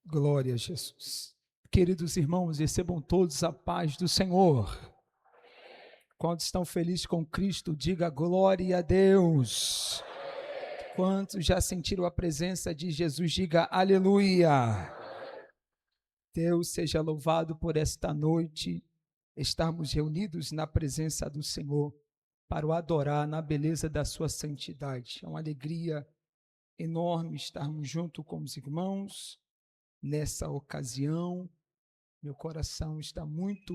Glória a Jesus. Queridos irmãos, recebam todos a paz do Senhor. Quantos estão felizes com Cristo, diga glória a Deus. Quantos já sentiram a presença de Jesus, diga aleluia. Deus seja louvado por esta noite, estarmos reunidos na presença do Senhor, para o adorar na beleza da sua santidade. É uma alegria enorme estarmos junto com os irmãos nessa ocasião. Meu coração está muito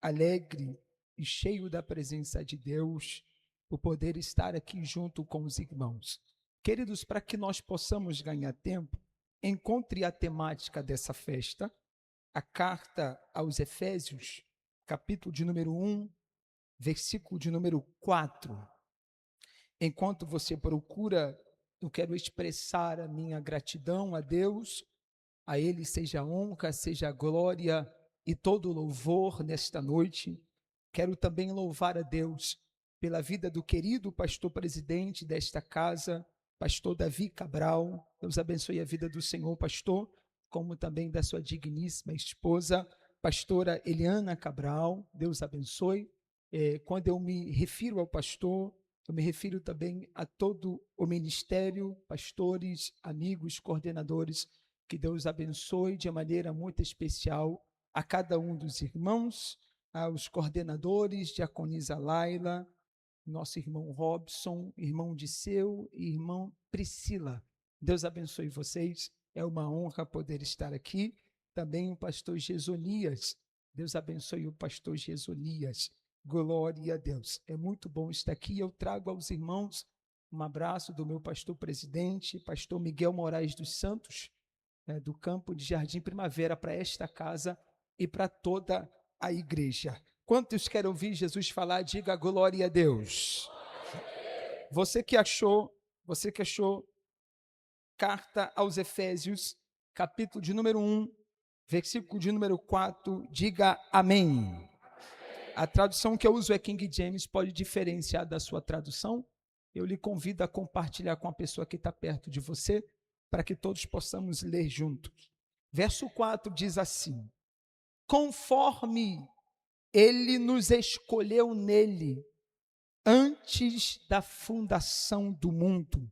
alegre e cheio da presença de Deus, por poder estar aqui junto com os irmãos. Queridos, para que nós possamos ganhar tempo, encontre a temática dessa festa, a carta aos Efésios, capítulo de número 1, versículo de número 4. Enquanto você procura, eu quero expressar a minha gratidão a Deus. A Ele seja a honra, seja a glória e todo o louvor nesta noite. Quero também louvar a Deus pela vida do querido pastor presidente desta casa, pastor Davi Cabral. Deus abençoe a vida do Senhor, pastor, como também da sua digníssima esposa, pastora Eliana Cabral. Deus abençoe. Quando eu me refiro ao pastor, eu me refiro também a todo o ministério, pastores, amigos, coordenadores. Que Deus abençoe de maneira muito especial a cada um dos irmãos, aos coordenadores, diaconisa Laila, nosso irmão Robson, irmão Disseu e irmã Priscila. Deus abençoe vocês, é uma honra poder estar aqui. Também o pastor Gesonias, Deus abençoe o pastor Gesonias, glória a Deus. É muito bom estar aqui. Eu trago aos irmãos um abraço do meu pastor presidente, pastor Miguel Moraes dos Santos, do campo de Jardim Primavera, para esta casa e para toda a igreja. Quantos querem ouvir Jesus falar? Diga glória a Deus. Você que achou carta aos Efésios, capítulo de número 1, versículo de número 4, diga amém. A tradução que eu uso é King James, pode diferenciar da sua tradução. Eu lhe convido a compartilhar com a pessoa que está perto de você, para que todos possamos ler juntos. Verso 4 diz assim: conforme ele nos escolheu nele, antes da fundação do mundo,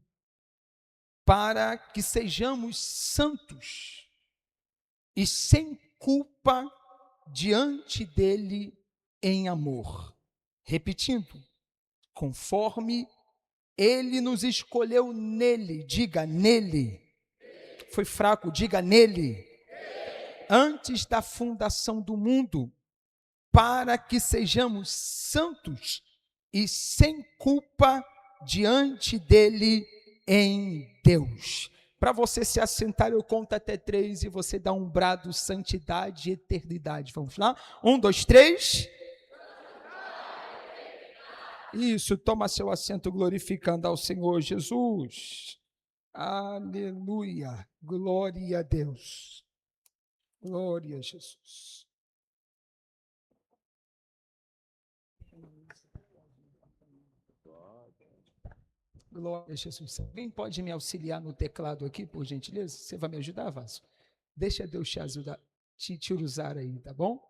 para que sejamos santos e sem culpa diante dele em amor. Repetindo, conforme ele nos escolheu nele, diga nele. Foi fraco, diga nele. Antes da fundação do mundo, para que sejamos santos e sem culpa diante dele em Deus. Para você se assentar, eu conto até 3 e você dá um brado, santidade e eternidade. Vamos lá? 1, 2, 3. Isso, toma seu assento glorificando ao Senhor Jesus. Aleluia, glória a Deus. Glória a Jesus. Glória a Jesus. Alguém pode me auxiliar no teclado aqui, por gentileza? Você vai me ajudar, Vasco? Deixa Deus te ajudar, te usar aí, tá bom?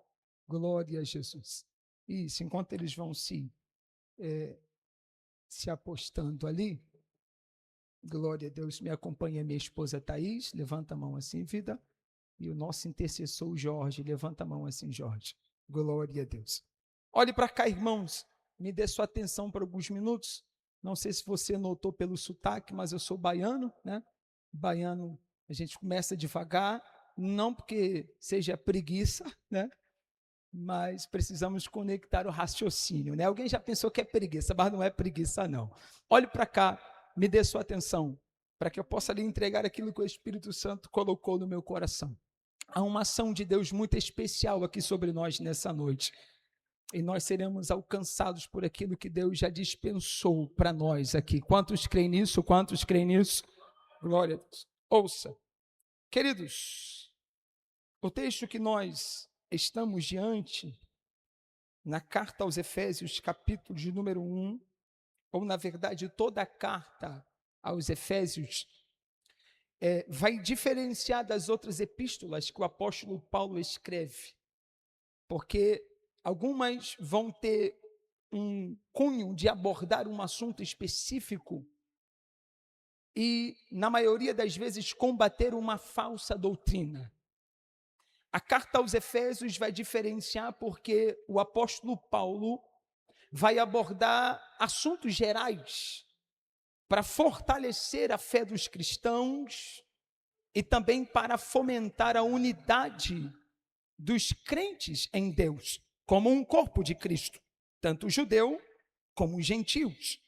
Glória a Jesus. Isso, enquanto eles vão se apostando ali, glória a Deus, me acompanha minha esposa Thaís, levanta a mão assim, vida, e o nosso intercessor Jorge, levanta a mão assim, Jorge. Glória a Deus. Olhe para cá, irmãos, me dê sua atenção por alguns minutos. Não sei se você notou pelo sotaque, mas eu sou baiano, né? Baiano, a gente começa devagar, não porque seja preguiça, né? Mas precisamos conectar o raciocínio, né? Alguém já pensou que é preguiça, mas não é preguiça, não. Olhe para cá, me dê sua atenção, para que eu possa lhe entregar aquilo que o Espírito Santo colocou no meu coração. Há uma ação de Deus muito especial aqui sobre nós nessa noite. E nós seremos alcançados por aquilo que Deus já dispensou para nós aqui. Quantos creem nisso? Quantos creem nisso? Glória a Deus. Ouça, queridos, o texto que nós estamos diante, na carta aos Efésios, capítulo de número 1, ou na verdade toda a carta aos Efésios, vai diferenciar das outras epístolas que o apóstolo Paulo escreve, porque algumas vão ter um cunho de abordar um assunto específico e, na maioria das vezes, combater uma falsa doutrina. A carta aos Efésios vai diferenciar porque o apóstolo Paulo vai abordar assuntos gerais para fortalecer a fé dos cristãos e também para fomentar a unidade dos crentes em Deus, como um corpo de Cristo, tanto judeu como os gentios.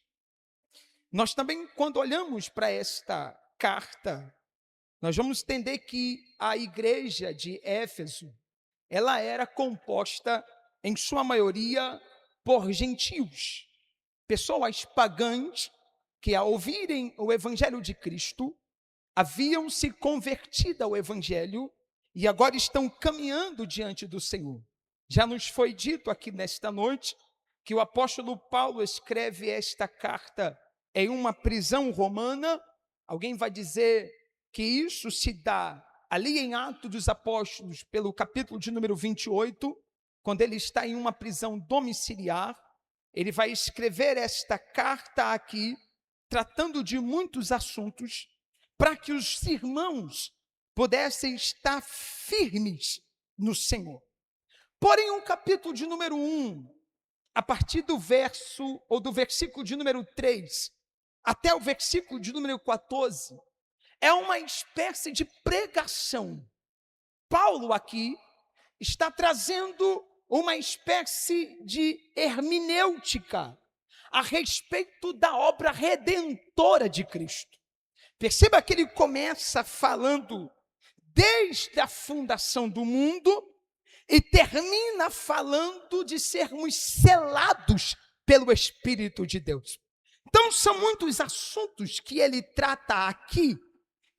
Nós também, quando olhamos para esta carta, nós vamos entender que a igreja de Éfeso, ela era composta, em sua maioria, por gentios, pessoas pagãs que, ao ouvirem o evangelho de Cristo, haviam se convertido ao evangelho e agora estão caminhando diante do Senhor. Já nos foi dito aqui nesta noite que o apóstolo Paulo escreve esta carta em uma prisão romana. Alguém vai dizer que isso se dá ali em Atos dos Apóstolos, pelo capítulo de número 28, quando ele está em uma prisão domiciliar. Ele vai escrever esta carta aqui, tratando de muitos assuntos, para que os irmãos pudessem estar firmes no Senhor. Porém, o capítulo de número 1, a partir do verso, ou do versículo de número 3, até o versículo de número 14, é uma espécie de pregação. Paulo aqui está trazendo uma espécie de hermenêutica a respeito da obra redentora de Cristo. Perceba que ele começa falando desde a fundação do mundo e termina falando de sermos selados pelo Espírito de Deus. Então são muitos assuntos que ele trata aqui,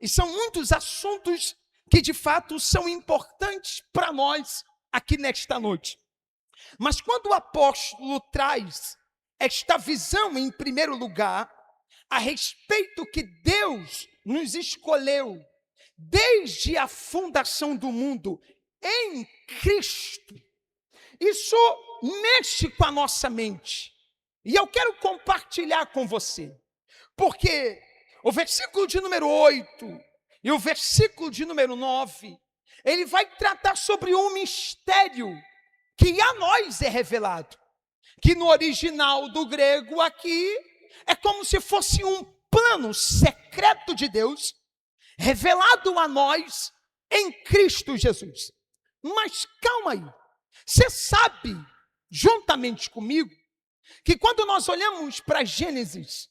e são muitos assuntos que de fato são importantes para nós aqui nesta noite. Mas quando o apóstolo traz esta visão em primeiro lugar, a respeito que Deus nos escolheu desde a fundação do mundo em Cristo, isso mexe com a nossa mente. E eu quero compartilhar com você, porque o versículo de número 8 e o versículo de número 9, ele vai tratar sobre um mistério que a nós é revelado, que no original do grego aqui é como se fosse um plano secreto de Deus, revelado a nós em Cristo Jesus. Mas calma aí, você sabe, juntamente comigo, que quando nós olhamos para Gênesis,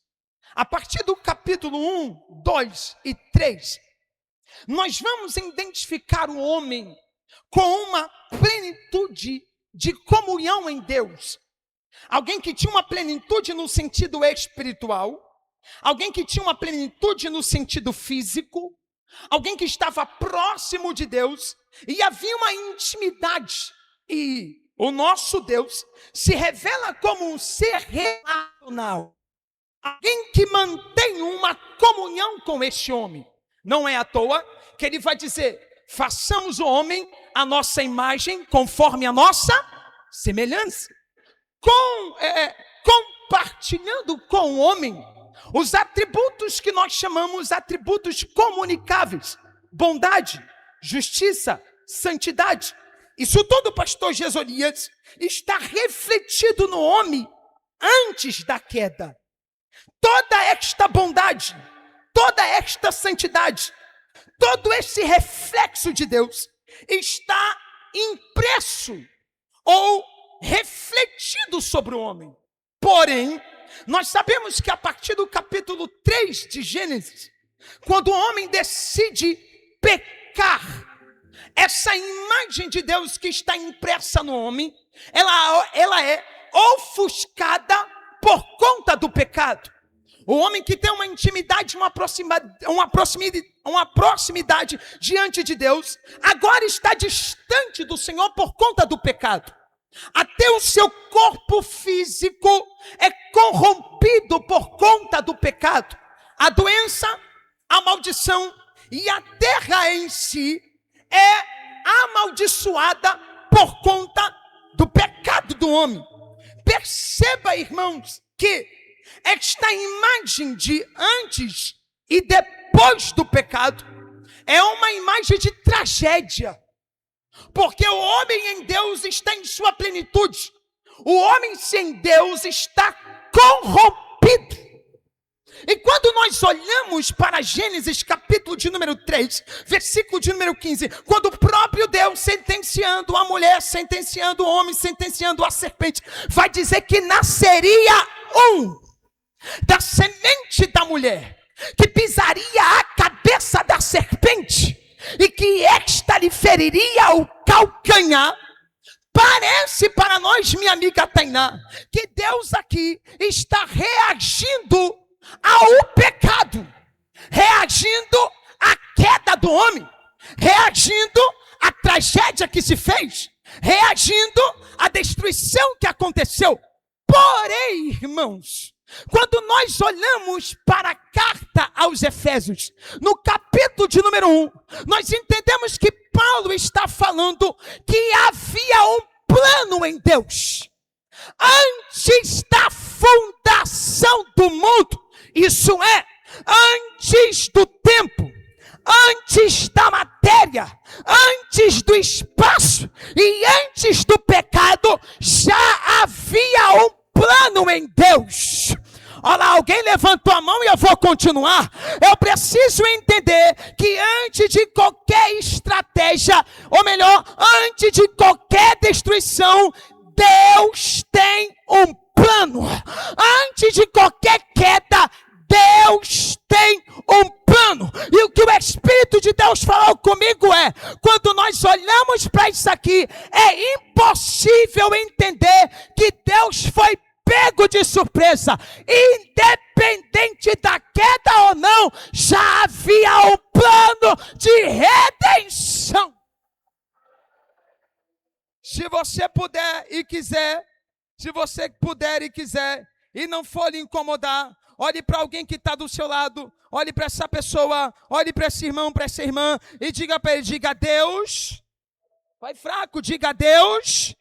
a partir do capítulo 1, 2 e 3, nós vamos identificar o homem com uma plenitude de comunhão em Deus. Alguém que tinha uma plenitude no sentido espiritual, alguém que tinha uma plenitude no sentido físico, alguém que estava próximo de Deus, e havia uma intimidade. E o nosso Deus se revela como um ser relacional, alguém que mantém uma comunhão com este homem. Não é à toa que ele vai dizer: façamos o homem a nossa imagem, conforme a nossa semelhança. Compartilhando com o homem os atributos que nós chamamos atributos comunicáveis: bondade, justiça, santidade. Isso tudo, pastor Gesolias, está refletido no homem antes da queda. Toda esta bondade, toda esta santidade, todo esse reflexo de Deus está impresso ou refletido sobre o homem. Porém, nós sabemos que a partir do capítulo 3 de Gênesis, quando o homem decide pecar, essa imagem de Deus que está impressa no homem, ela é ofuscada por conta do pecado. O homem que tem uma intimidade, uma proximidade diante de Deus, agora está distante do Senhor por conta do pecado. Até o seu corpo físico é corrompido por conta do pecado. A doença, a maldição E a terra em si é amaldiçoada por conta do pecado do homem. Perceba, irmãos, que esta imagem de antes e depois do pecado é uma imagem de tragédia. Porque o homem em Deus está em sua plenitude. O homem sem Deus está corrompido. E quando nós olhamos para Gênesis capítulo de número 3, versículo de número 15, quando o próprio Deus sentenciando a mulher, sentenciando o homem, sentenciando a serpente, vai dizer que nasceria da semente da mulher, que pisaria a cabeça da serpente, e que esta lhe feriria o calcanhar. Parece para nós, minha amiga Tainá, que Deus aqui está reagindo ao pecado, reagindo à queda do homem, reagindo à tragédia que se fez, reagindo à destruição que aconteceu. Porém, irmãos, quando nós olhamos para a carta aos Efésios, no capítulo de número 1, nós entendemos que Paulo está falando que havia um plano em Deus. Antes da fundação do mundo, isso é, antes do tempo, antes da matéria, antes do espaço e antes do pecado, já havia um plano em Deus. Olha lá, alguém levantou a mão e eu vou continuar. Eu preciso entender que antes de qualquer estratégia, ou melhor, antes de qualquer destruição, Deus tem um plano. Antes de qualquer queda, Deus tem um plano. E o que o Espírito de Deus falou comigo é, quando nós olhamos para isso aqui, é impossível entender que Deus foi pego de surpresa. Independente da queda ou não, já havia um plano de redenção. Se você puder e quiser, e não for lhe incomodar, olhe para alguém que está do seu lado, olhe para essa pessoa, olhe para esse irmão, para essa irmã, e diga para ele, diga: Deus, vai fraco, diga: Deus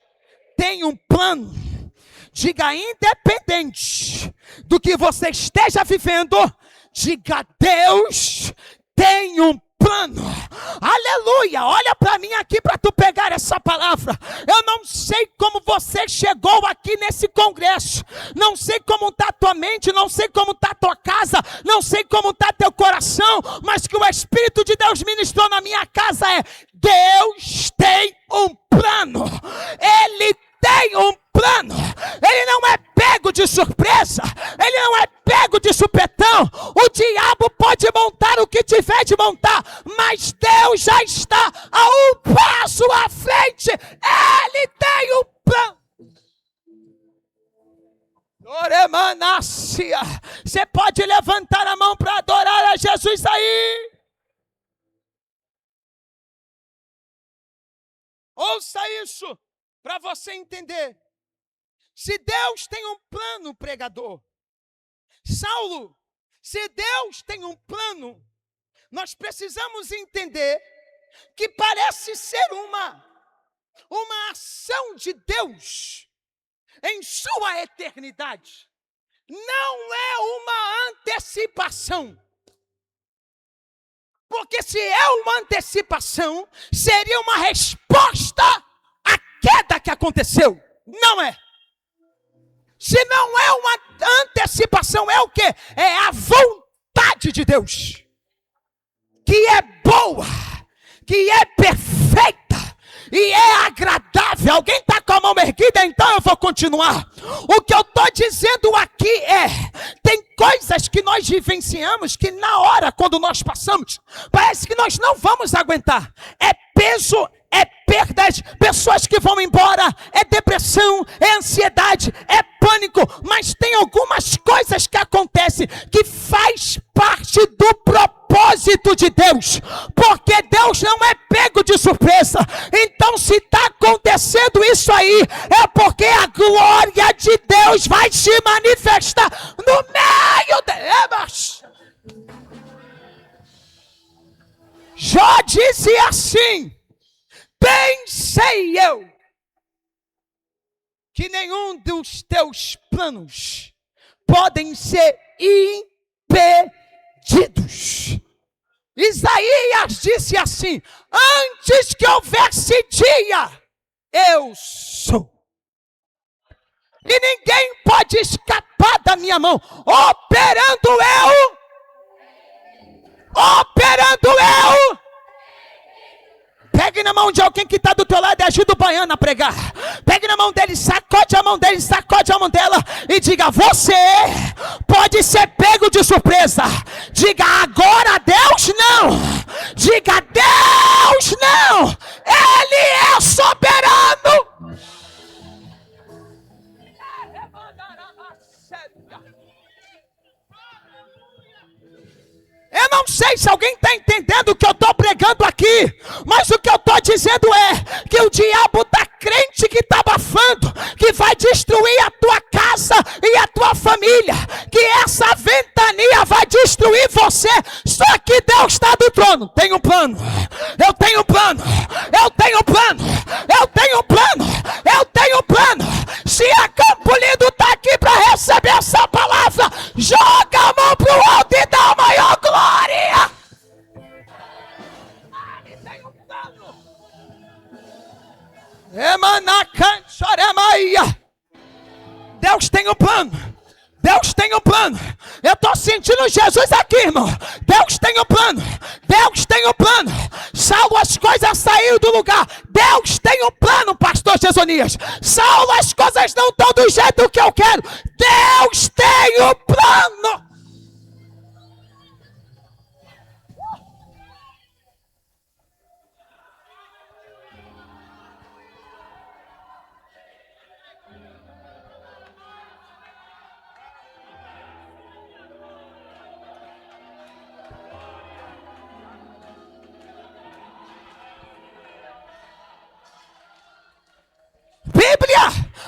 tem um plano. Diga: independente do que você esteja vivendo, diga: Deus tem um plano. Aleluia. Olha para mim aqui para tu pegar essa palavra. Eu não sei como você chegou aqui nesse congresso, não sei como está a tua mente, não sei como está a tua casa, não sei como está teu coração, mas que o Espírito de Deus ministrou na minha casa é: Deus tem um plano. Ele tem um plano. Ele não é pego de surpresa, ele não é pego de supetão. O diabo pode montar o que tiver de montar, mas Deus já está a um passo à frente. Ele tem um plano. Oremanácia. Você pode levantar a mão para adorar a Jesus aí. Ouça isso para você entender. Se Deus tem um plano, pregador, Saulo, se Deus tem um plano, nós precisamos entender que parece ser uma ação de Deus em sua eternidade. Não é uma antecipação. Porque se é uma antecipação, seria uma resposta à queda que aconteceu. Não é. Se não é uma antecipação, é o quê? É a vontade de Deus, que é boa, que é perfeita e é agradável. Alguém está com a mão erguida? Então eu vou continuar. O que eu estou dizendo aqui é, tem coisas que nós vivenciamos que na hora, quando nós passamos, parece que nós não vamos aguentar. É peso, é perdas, pessoas que vão embora, é depressão, é ansiedade, é pânico, mas tem algumas coisas que acontecem que faz parte do propósito de Deus, porque Deus não é pego de surpresa. Então se está acontecendo isso aí, é porque a glória de Deus vai se manifestar no meio delas. Jó disse assim: bem sei eu que nenhum dos teus planos podem ser impedidos. Isaías disse assim: antes que houvesse dia, eu sou. E ninguém pode escapar da minha mão. Operando eu. Pegue na mão de alguém que está do teu lado e ajuda o baiano a pregar. Pegue na mão dele, sacode a mão dele, sacode a mão dela e diga: você pode ser pego de surpresa. Diga: agora Deus não. Diga: Deus não. Ele é soberano. Eu não sei se alguém está entendendo o que eu estou pregando aqui, mas o que eu estou dizendo é que o diabo está crente que está abafando, que vai destruir a tua casa e a tua família, que essa ventania vai destruir você. Só que Deus está do trono. Tem um plano. Eu tenho um plano. Eu tenho um plano. Eu tenho um plano. Eu tenho um plano. Se a Campo Lindo está aqui para receber essa palavra, joga a mão para o alto e dá a maior glória. Ele tem um plano. Deus tem um plano. Deus tem um plano. Eu estou sentindo Jesus aqui, irmão. Deus tem um plano. Deus tem um plano. Saulo, as coisas saíram do lugar. Deus tem um plano, pastor Jezonias. Saulo, as coisas não estão do jeito que eu quero. Deus tem um plano.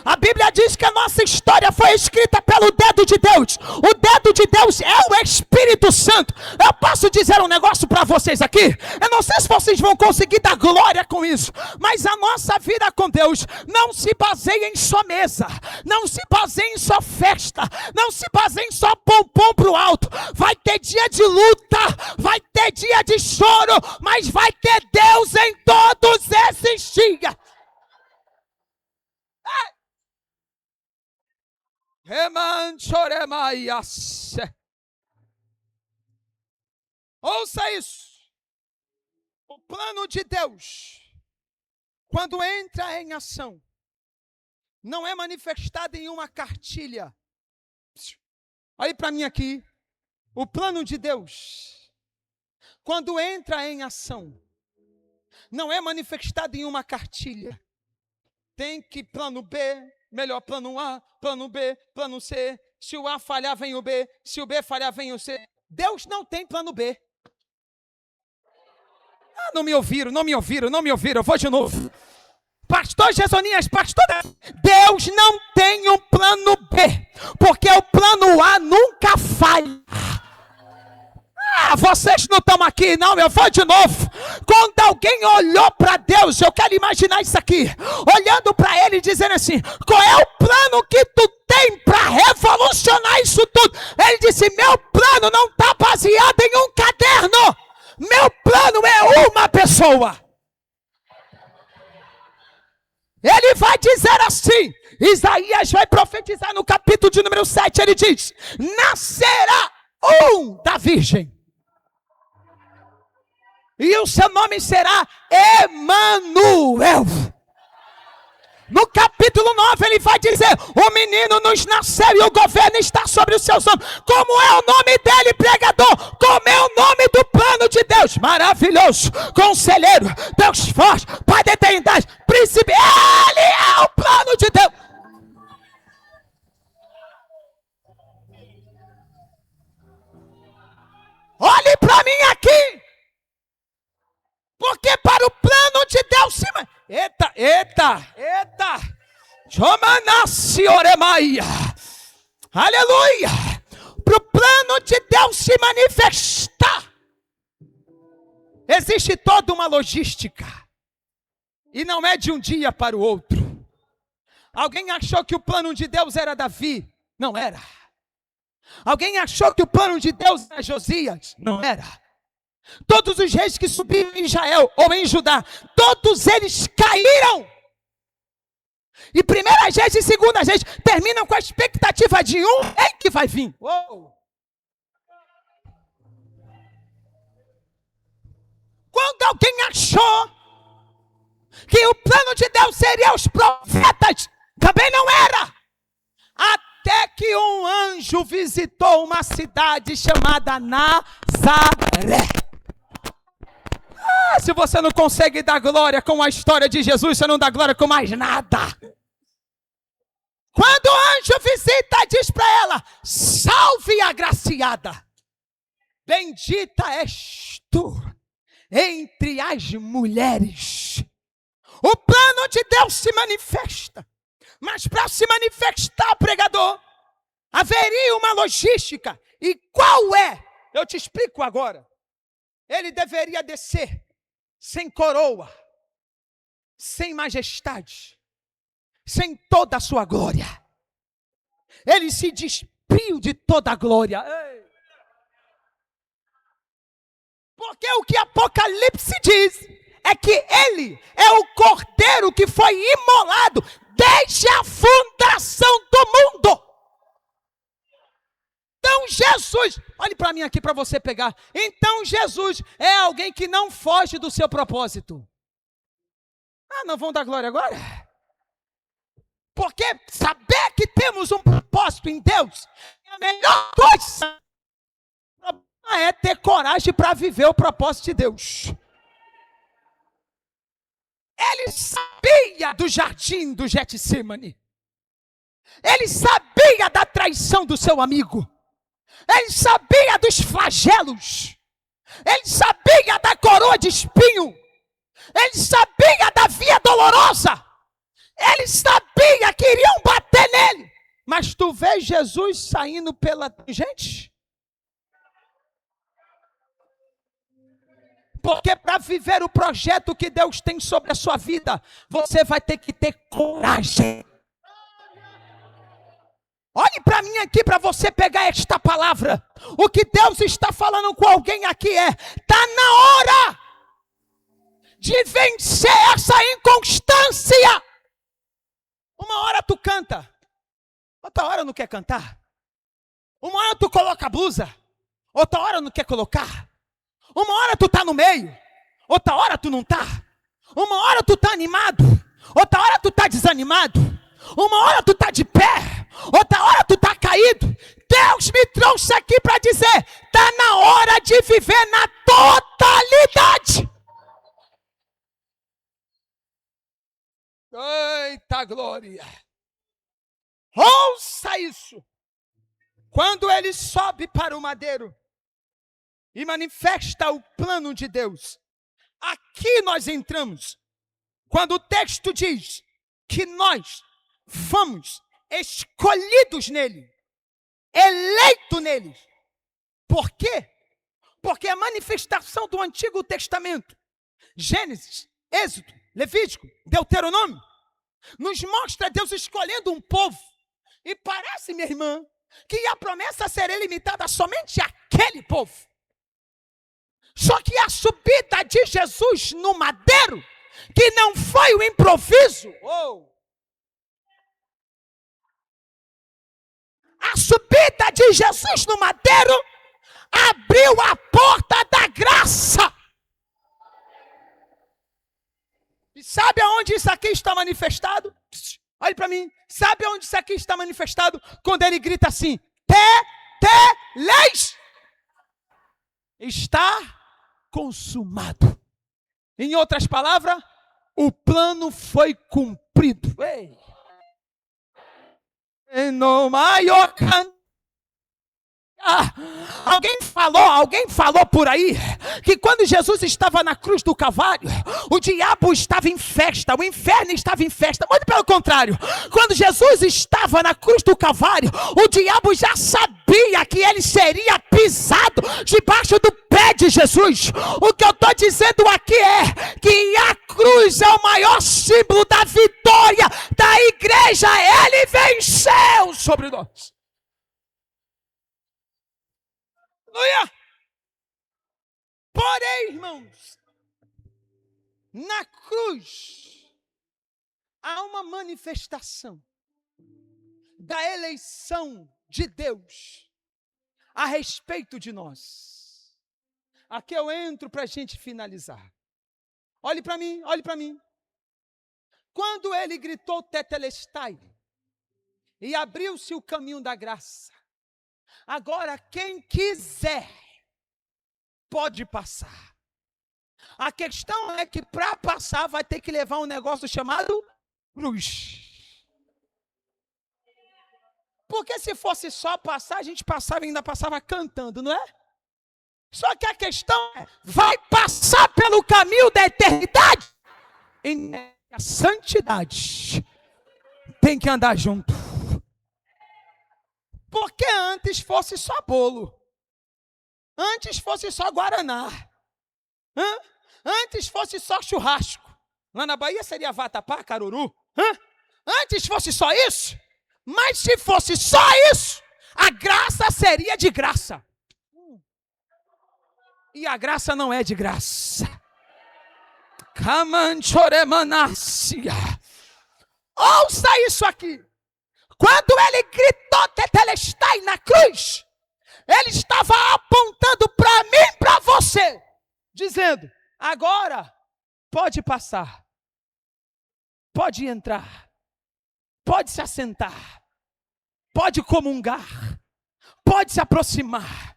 A Bíblia diz que a nossa história foi escrita pelo dedo de Deus. O dedo de Deus é o Espírito Santo. Eu posso dizer um negócio para vocês aqui? Eu não sei se vocês vão conseguir dar glória com isso, mas a nossa vida com Deus não se baseia em só mesa, não se baseia em só festa, não se baseia em só pompom pro alto. Vai ter dia de luta, vai ter dia de choro, mas vai ter Deus em todos esses dias. Ouça isso. O plano de Deus, quando entra em ação, não é manifestado em uma cartilha. Olhe para mim aqui. O plano de Deus, quando entra em ação, não é manifestado em uma cartilha. Tem que plano B, melhor plano A, plano B, plano C. Se o A falhar, vem o B. Se o B falhar, vem o C. Deus não tem plano B. Ah, não me ouviram. Eu vou de novo. Pastor Jezonias, pastor, Deus não tem um plano B, porque o plano A nunca falha. Vocês não estão aqui, não, eu vou de novo. Quando alguém olhou para Deus, eu quero imaginar isso aqui, olhando para ele e dizendo assim: qual é o plano que tu tem para revolucionar isso tudo? Ele disse: meu plano não está baseado em um caderno, meu plano é uma pessoa. Ele vai dizer assim, Isaías vai profetizar no capítulo de número 7, ele diz: nascerá um da virgem, e o seu nome será Emanuel. No capítulo 9 ele vai dizer: o menino nos nasceu e o governo está sobre os seus ombros. Como é o nome dele, pregador? Como é o nome do plano de Deus? Maravilhoso, Conselheiro, Deus forte, Pai da eternidade, Príncipe. Ele é o plano de Deus. Olhe para mim aqui, porque para o plano de Deus se... Eita. Jomanassi oremaia. Aleluia. Para o plano de Deus se manifestar, Existe toda uma logística. E não é de um dia para o outro. Alguém achou que o plano de Deus era Davi? Não era. Alguém achou que o plano de Deus era Josias? Não era. Todos os reis que subiram em Israel ou em Judá, todos eles caíram. E primeiras reis e segundas reis terminam com a expectativa de um rei que vai vir. Uou. Quando alguém achou que o plano de Deus seria os profetas, também não era. Até que um anjo visitou uma cidade chamada Nazaré. Se você não consegue dar glória com a história de Jesus, você não dá glória com mais nada. Quando o anjo visita, diz para ela: salve agraciada, bendita és tu entre as mulheres. O plano de Deus se manifesta, mas para se manifestar, pregador, haveria uma logística. E qual é? Eu te explico agora. Ele deveria descer sem coroa, sem majestade, sem toda a sua glória. Ele se despiu de toda a glória. Porque o que Apocalipse diz é que ele é o cordeiro que foi imolado desde a fundação do mundo. Então Jesus, olhe para mim aqui para você pegar. Então Jesus é alguém que não foge do seu propósito. Não vão dar glória agora? Porque saber que temos um propósito em Deus é a melhor coisa. É ter coragem para viver o propósito de Deus. Ele sabia do jardim do Getsemane. Ele sabia da traição do seu amigo. Ele sabia dos flagelos. Ele sabia da coroa de espinho. Ele sabia da via dolorosa. Ele sabia que iriam bater nele. Mas tu vês Jesus saindo pela gente? Porque para viver o projeto que Deus tem sobre a sua vida, você vai ter que ter coragem. Olhe para mim aqui para você pegar esta palavra. O que Deus está falando com alguém aqui está na hora de vencer essa inconstância. Uma hora tu canta, outra hora não quer cantar. Uma hora tu coloca a blusa, outra hora não quer colocar. Uma hora tu está no meio, outra hora tu não está. Uma hora tu está animado, outra hora tu está desanimado. Uma hora tu está de pé, outra hora tu está caído. Deus me trouxe aqui para dizer: está na hora de viver na totalidade. Eita glória! Ouça isso! Quando ele sobe para o madeiro e manifesta o plano de Deus, aqui nós entramos. Quando o texto diz que nós fomos escolhidos nele, eleito nele. Por quê? Porque a manifestação do Antigo Testamento, Gênesis, Êxodo, Levítico, Deuteronômio, nos mostra Deus escolhendo um povo. E parece, minha irmã, que a promessa seria limitada somente àquele povo. Só que a subida de Jesus no madeiro, que não foi o improviso, a subida de Jesus no madeiro abriu a porta da graça. E sabe aonde isso aqui está manifestado? Olhe para mim. Sabe aonde isso aqui está manifestado? Quando ele grita assim: leis, está consumado. Em outras palavras, o plano foi cumprido. Ei. Alguém falou por aí que quando Jesus estava na cruz do Calvário, o diabo estava em festa, o inferno estava em festa. Muito pelo contrário, quando Jesus estava na cruz do Calvário, o diabo já sabia que ele seria pisado debaixo do pé de Jesus. O que eu estou dizendo aqui é que a cruz é o maior símbolo da vitória da igreja. Ele venceu sobre nós. Aleluia! Porém, irmãos, na cruz há uma manifestação da eleição de Deus a respeito de nós. Aqui eu entro para a gente finalizar. Olhe para mim, olhe para mim. Quando ele gritou tetelestai e abriu-se o caminho da graça, agora quem quiser pode passar. A questão é que para passar vai ter que levar um negócio chamado cruz. Porque se fosse só passar, a gente passava e ainda passava cantando, não é? Só que a questão é, vai passar pelo caminho da eternidade? E a santidade tem que andar junto. Porque antes fosse só bolo. Antes fosse só guaraná. Antes fosse só churrasco. Lá na Bahia seria vatapá, caruru. Antes fosse só isso. Mas se fosse só isso, a graça seria de graça. E a graça não é de graça. Ouça isso aqui. Quando ele gritou tetelestai na cruz, ele estava apontando para mim e para você, dizendo, agora pode passar, pode entrar, pode se assentar, pode comungar, pode se aproximar,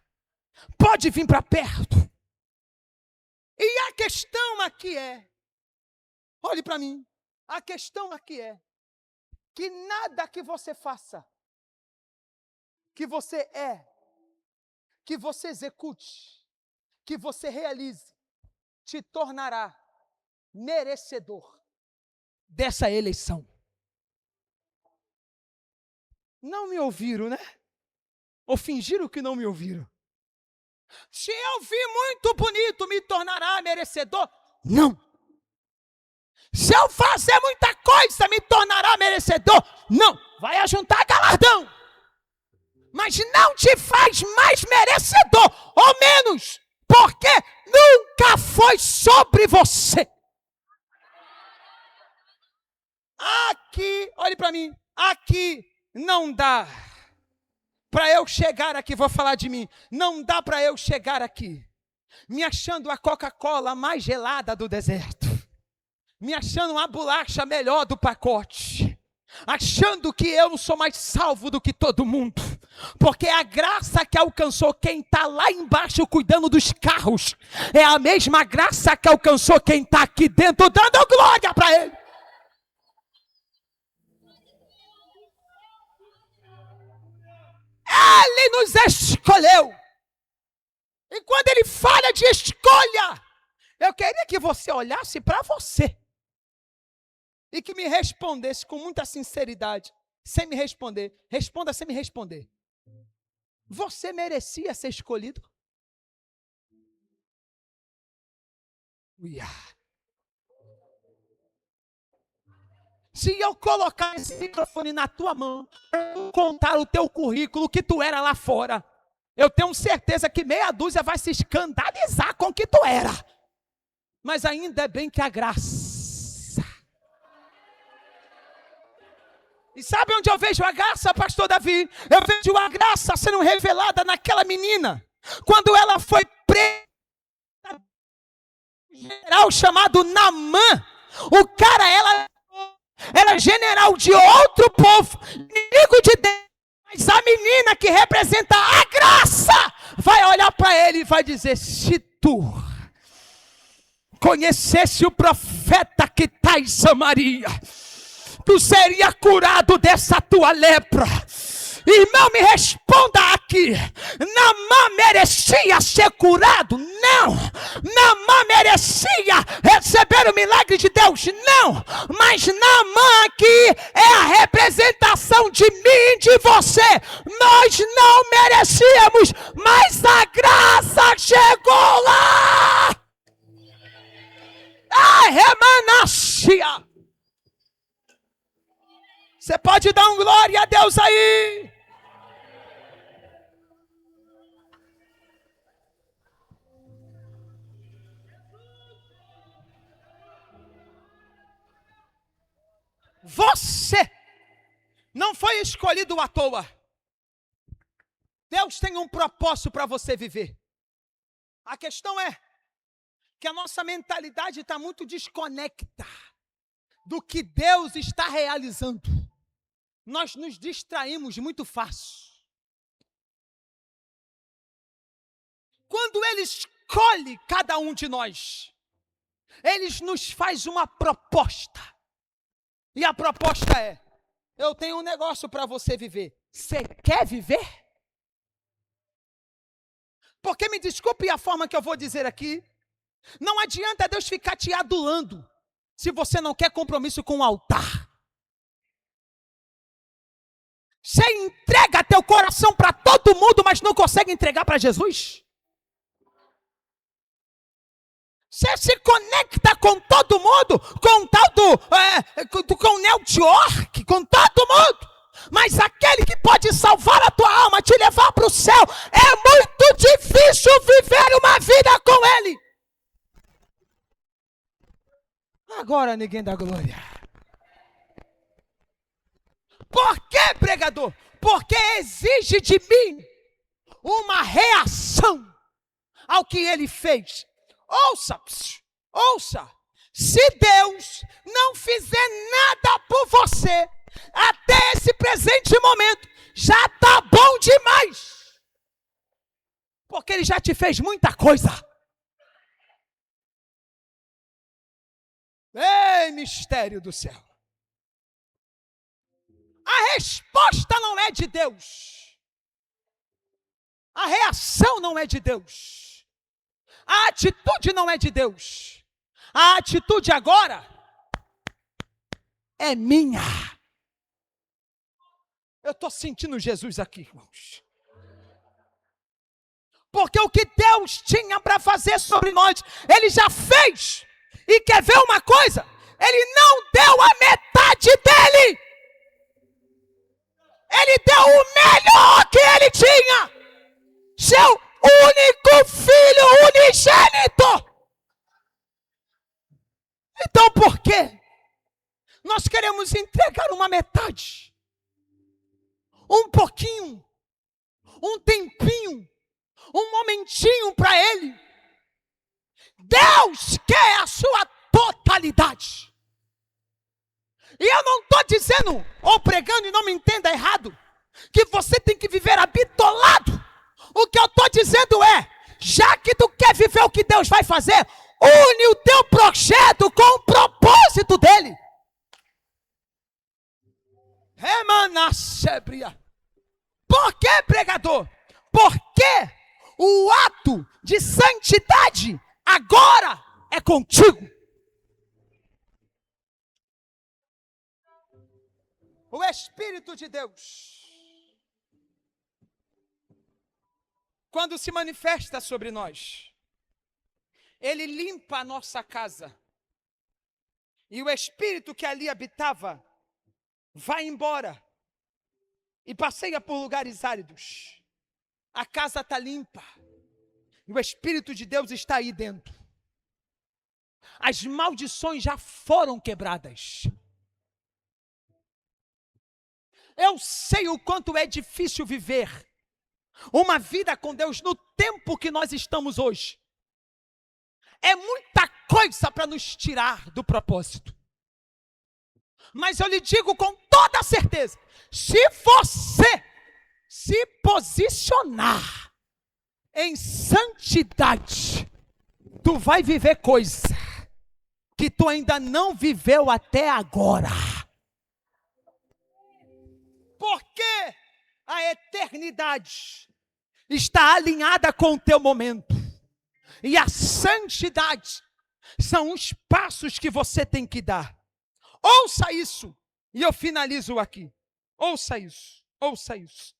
pode vir para perto. E a questão aqui é, olhe para mim, a questão aqui é que nada que você faça, que você que você execute, que você realize, te tornará merecedor dessa eleição. Não me ouviram, né? Ou fingiram que não me ouviram? Se eu vi muito bonito, me tornará merecedor? Não. Se eu fazer muita coisa, me tornará merecedor? Não. Vai ajuntar galardão. Mas não te faz mais merecedor, ou menos, porque nunca foi sobre você. Aqui, olhe para mim, aqui não dá para eu chegar aqui, vou falar de mim, não dá para eu chegar aqui, me achando a Coca-Cola mais gelada do deserto, me achando uma bolacha melhor do pacote, achando que eu sou mais salvo do que todo mundo, porque a graça que alcançou quem está lá embaixo cuidando dos carros, é a mesma graça que alcançou quem está aqui dentro dando glória para ele. Ele nos escolheu. E quando ele fala de escolha, eu queria que você olhasse para você e que me respondesse com muita sinceridade, sem me responder. Responda sem me responder. Você merecia ser escolhido? Se eu colocar esse microfone na tua mão, contar o teu currículo, que tu era lá fora, eu tenho certeza que meia dúzia vai se escandalizar com o que tu era. Mas ainda é bem que a graça. E sabe onde eu vejo a graça, pastor Davi? Eu vejo a graça sendo revelada naquela menina, quando ela foi presa, um general chamado Naamã. O cara, era general de outro povo, inimigo de Deus, mas a menina que representa a graça vai olhar para ele e vai dizer: se tu conhecesse o profeta que está em Samaria, tu seria curado dessa tua lepra. Irmão, me responda aqui. Naamã merecia ser curado? Não. Naamã merecia receber o milagre de Deus? Não. Mas Naamã aqui é a representação de mim e de você. Nós não merecíamos, mas a graça chegou lá. dia. Você pode dar um glória a Deus aí? Você não foi escolhido à toa. Deus tem um propósito para você viver. A questão é que a nossa mentalidade está muito desconecta do que Deus está realizando. Nós nos distraímos muito fácil. Quando Ele escolhe cada um de nós, Ele nos faz uma proposta. E a proposta é: eu tenho um negócio para você viver. Você quer viver? Porque, me desculpe a forma que eu vou dizer aqui, não adianta Deus ficar te adulando se você não quer compromisso com o altar. Você entrega teu coração para todo mundo, mas não consegue entregar para Jesus? Você se conecta com todo mundo, com o tal com o Neo York, com todo mundo. Mas aquele que pode salvar a tua alma, te levar para o céu, é muito difícil viver uma vida com Ele. Agora ninguém dá glória. Por que, pregador? Porque exige de mim uma reação ao que Ele fez. Ouça. Se Deus não fizer nada por você, até esse presente momento, já está bom demais. Porque Ele já te fez muita coisa. Ei, mistério do céu. A resposta não é de Deus. A reação não é de Deus. A atitude não é de Deus. A atitude agora é minha. Eu estou sentindo Jesus aqui, irmãos. Porque o que Deus tinha para fazer sobre nós, Ele já fez. E quer ver uma coisa? Ele não deu a metade dele. Ele deu o melhor que Ele tinha. Seu único filho unigênito. Então por quê? Nós queremos entregar uma metade. Um pouquinho, um tempinho, um momentinho para Ele. Deus quer a sua totalidade. E eu não estou dizendo, ou pregando, e não me entenda errado, que você tem que viver habitolado. O que eu estou dizendo é, já que tu quer viver o que Deus vai fazer, une o teu projeto com o propósito dEle. Por que, pregador? Porque o ato de santidade agora é contigo. O Espírito de Deus, quando se manifesta sobre nós, Ele limpa a nossa casa. E o Espírito que ali habitava vai embora e passeia por lugares áridos. A casa está limpa. E o Espírito de Deus está aí dentro. As maldições já foram quebradas. Eu sei o quanto é difícil viver uma vida com Deus no tempo que nós estamos hoje. É muita coisa para nos tirar do propósito. Mas eu lhe digo com toda certeza, se você se posicionar em santidade, tu vai viver coisa que tu ainda não viveu até agora. Porque a eternidade está alinhada com o teu momento. E a santidade são os passos que você tem que dar. Ouça isso. E eu finalizo aqui. Ouça isso. Ouça isso.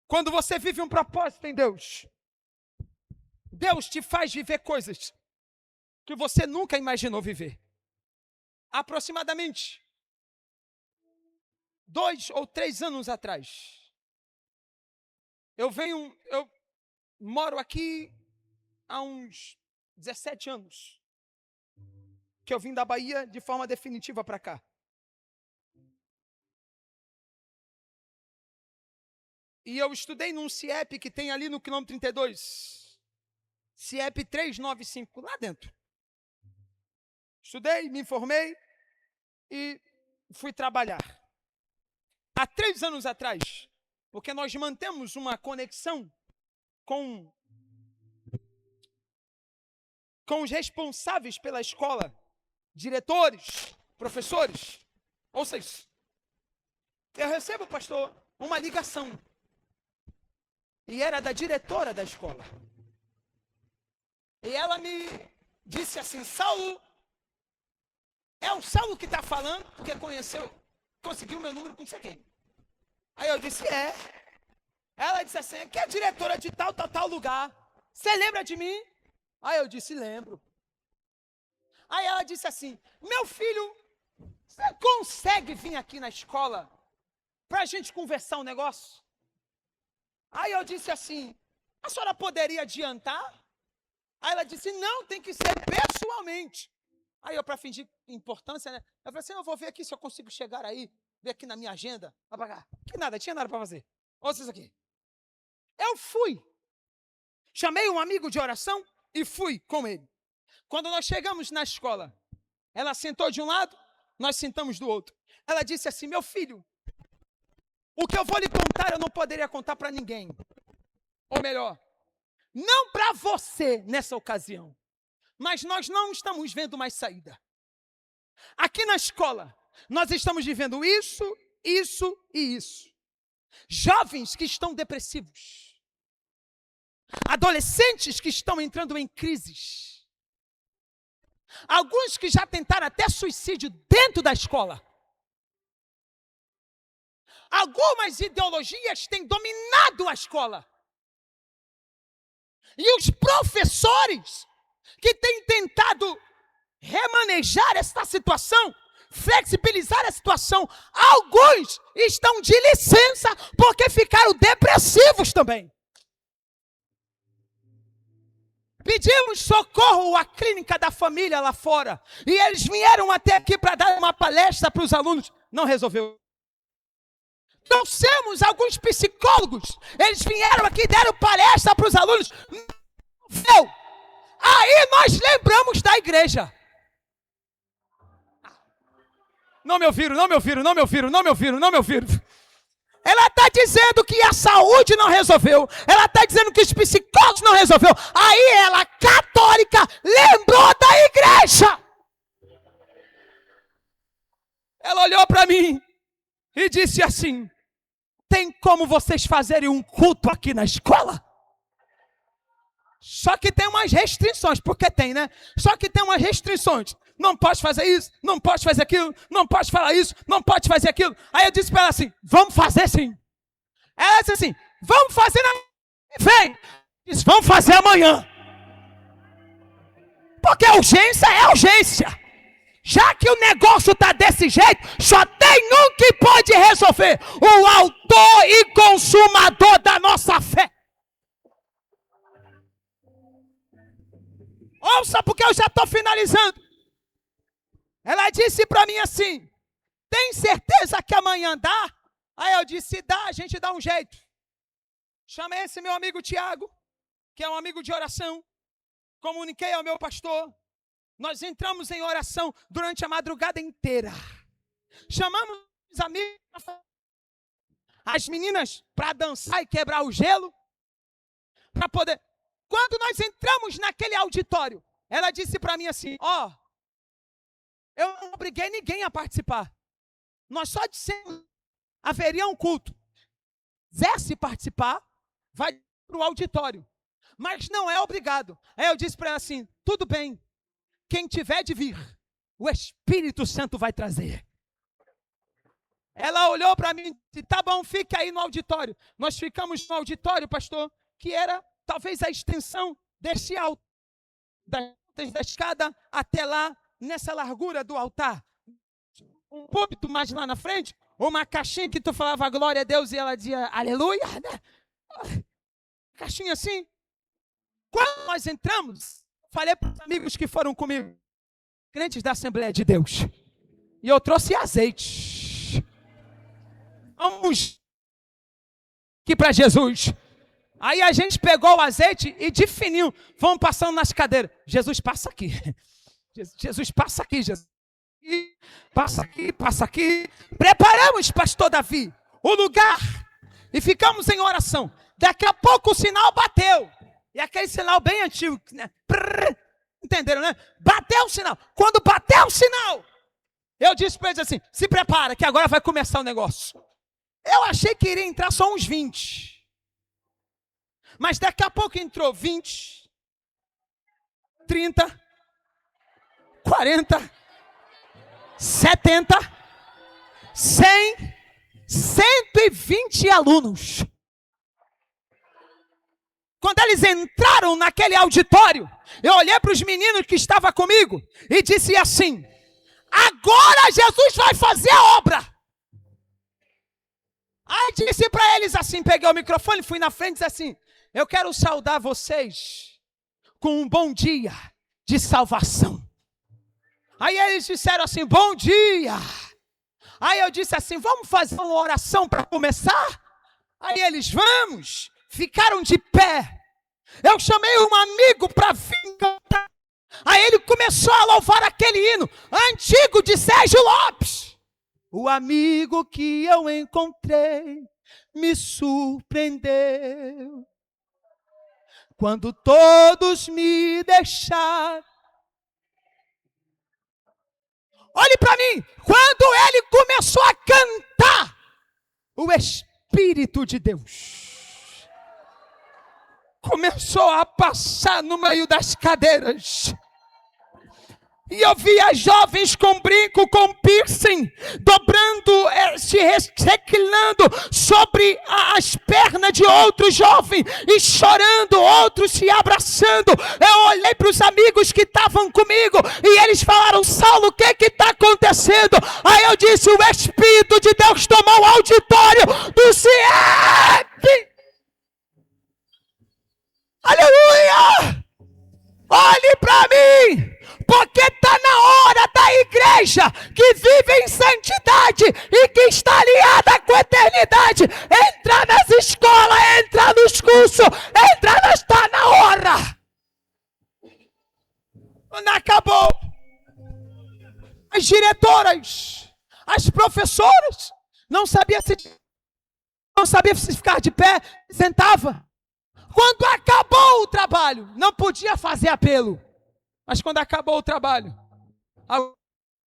Quando você vive um propósito em Deus, Deus te faz viver coisas que você nunca imaginou viver. aproximadamente 2 ou 3 anos atrás, eu moro aqui há uns 17 anos, que eu vim da Bahia de forma definitiva para cá. E eu estudei num CIEP que tem ali no quilômetro 32, CIEP 395, lá dentro. Estudei, me formei e fui trabalhar. Há 3 anos atrás, porque nós mantemos uma conexão com os responsáveis pela escola, diretores, professores. Ou seja, eu recebo, pastor, uma ligação. E era da diretora da escola. E ela me disse assim: Saulo, é o Saulo que está falando, porque conseguiu meu número com não sei quem. Aí eu disse: é. Ela disse assim: que é diretora de tal lugar. Você lembra de mim? Aí eu disse: lembro. Aí ela disse assim: meu filho, você consegue vir aqui na escola para a gente conversar um negócio? Aí eu disse assim: a senhora poderia adiantar? Aí ela disse: não, tem que ser pessoalmente. Aí eu, para fingir importância, né? Eu falei assim: eu vou ver aqui se eu consigo chegar aí, ver aqui na minha agenda. Que nada, tinha nada para fazer. Ouça isso aqui. Eu fui. Chamei um amigo de oração e fui com ele. Quando nós chegamos na escola, ela sentou de um lado, nós sentamos do outro. Ela disse assim: meu filho, o que eu vou lhe contar, eu não poderia contar para ninguém. Ou melhor, não para você nessa ocasião. Mas nós não estamos vendo mais saída. Aqui na escola, nós estamos vivendo isso e isso. Jovens que estão depressivos. Adolescentes que estão entrando em crises. Alguns que já tentaram até suicídio dentro da escola. Algumas ideologias têm dominado a escola. E os professores que têm tentado remanejar esta situação, flexibilizar a situação, alguns estão de licença porque ficaram depressivos também. Pedimos socorro à clínica da família lá fora. E eles vieram até aqui para dar uma palestra para os alunos. Não resolveu. Trouxemos alguns psicólogos. Eles vieram aqui e deram palestra para os alunos. Não. Aí nós lembramos da igreja. Não me ouviram. Ela está dizendo que a saúde não resolveu. Ela está dizendo que os psicólogos não resolveu. Aí ela, católica, lembrou da igreja. Ela olhou para mim e disse assim: tem como vocês fazerem um culto aqui na escola? Só que tem umas restrições, porque tem, né? Só que tem umas restrições. Não pode fazer isso, não pode fazer aquilo, não pode falar isso, não pode fazer aquilo. Aí eu disse para ela assim: vamos fazer sim. Ela disse assim: vamos fazer vem. Disse: vamos fazer amanhã. Porque a urgência é a urgência. Já que o negócio está desse jeito, só tem um que pode resolver: o autor e consumador da nossa fé. Ouça, porque eu já estou finalizando. Ela disse para mim assim: tem certeza que amanhã dá? Aí eu disse: dá, a gente dá um jeito. Chamei esse meu amigo Tiago, que é um amigo de oração. Comuniquei ao meu pastor. Nós entramos em oração durante a madrugada inteira. Chamamos os amigos, as meninas, para dançar e quebrar o gelo. Para poder... Quando nós entramos naquele auditório, ela disse para mim assim: ó, eu não obriguei ninguém a participar. Nós só dissemos: haveria um culto. Quisesse participar, vai para o auditório. Mas não é obrigado. Aí eu disse para ela assim: tudo bem. Quem tiver de vir, o Espírito Santo vai trazer. Ela olhou para mim e disse: tá bom, fique aí no auditório. Nós ficamos no auditório, pastor, que era talvez a extensão desse altar, da escada até lá, nessa largura do altar, um púlpito mais lá na frente, ou uma caixinha que tu falava glória a Deus e ela dizia aleluia, né? Caixinha assim. Quando nós entramos, falei para os amigos que foram comigo, crentes da Assembleia de Deus, e eu trouxe azeite. Vamos aqui para Jesus. Aí a gente pegou o azeite e de fininho, vamos passando nas cadeiras. Jesus, passa aqui. Jesus, passa aqui, Jesus. Passa aqui, passa aqui. Preparamos, pastor Davi, o lugar e ficamos em oração. Daqui a pouco o sinal bateu. E aquele sinal bem antigo, né? Entenderam, né? Bateu o sinal. Quando bateu o sinal, eu disse para eles assim, se prepara que agora vai começar o negócio. Eu achei que iria entrar só uns 20. Mas daqui a pouco entrou 20, 30, 40, 70, 100, 120 alunos. Quando eles entraram naquele auditório, eu olhei para os meninos que estavam comigo e disse assim, agora Jesus vai fazer a obra. Aí disse para eles assim, peguei o microfone, fui na frente e disse assim, eu quero saudar vocês com um bom dia de salvação. Aí eles disseram assim, bom dia. Aí eu disse assim, vamos fazer uma oração para começar? Aí eles, vamos. Ficaram de pé. Eu chamei um amigo para vir cantar. Aí ele começou a louvar aquele hino antigo de Sérgio Lopes. O amigo que eu encontrei me surpreendeu. Quando todos me deixaram. Olhe para mim. Quando ele começou a cantar, o Espírito de Deus começou a passar no meio das cadeiras. E eu via jovens com brinco, com piercing, dobrando, se reclinando sobre as pernas de outro jovem e chorando, outros se abraçando. Eu olhei para os amigos que estavam comigo e eles falaram, Saulo, o que está acontecendo? Aí eu disse, o Espírito de Deus tomou o auditório do CIEP. Aleluia! Olhe para mim! Porque está na hora da igreja que vive em santidade e que está aliada com a eternidade. Entra nas escolas, entra nos cursos, está na hora. Quando acabou, as diretoras, as professoras, não sabia se ficar de pé, sentava. Quando acabou o trabalho, não podia fazer apelo. Mas quando acabou o trabalho,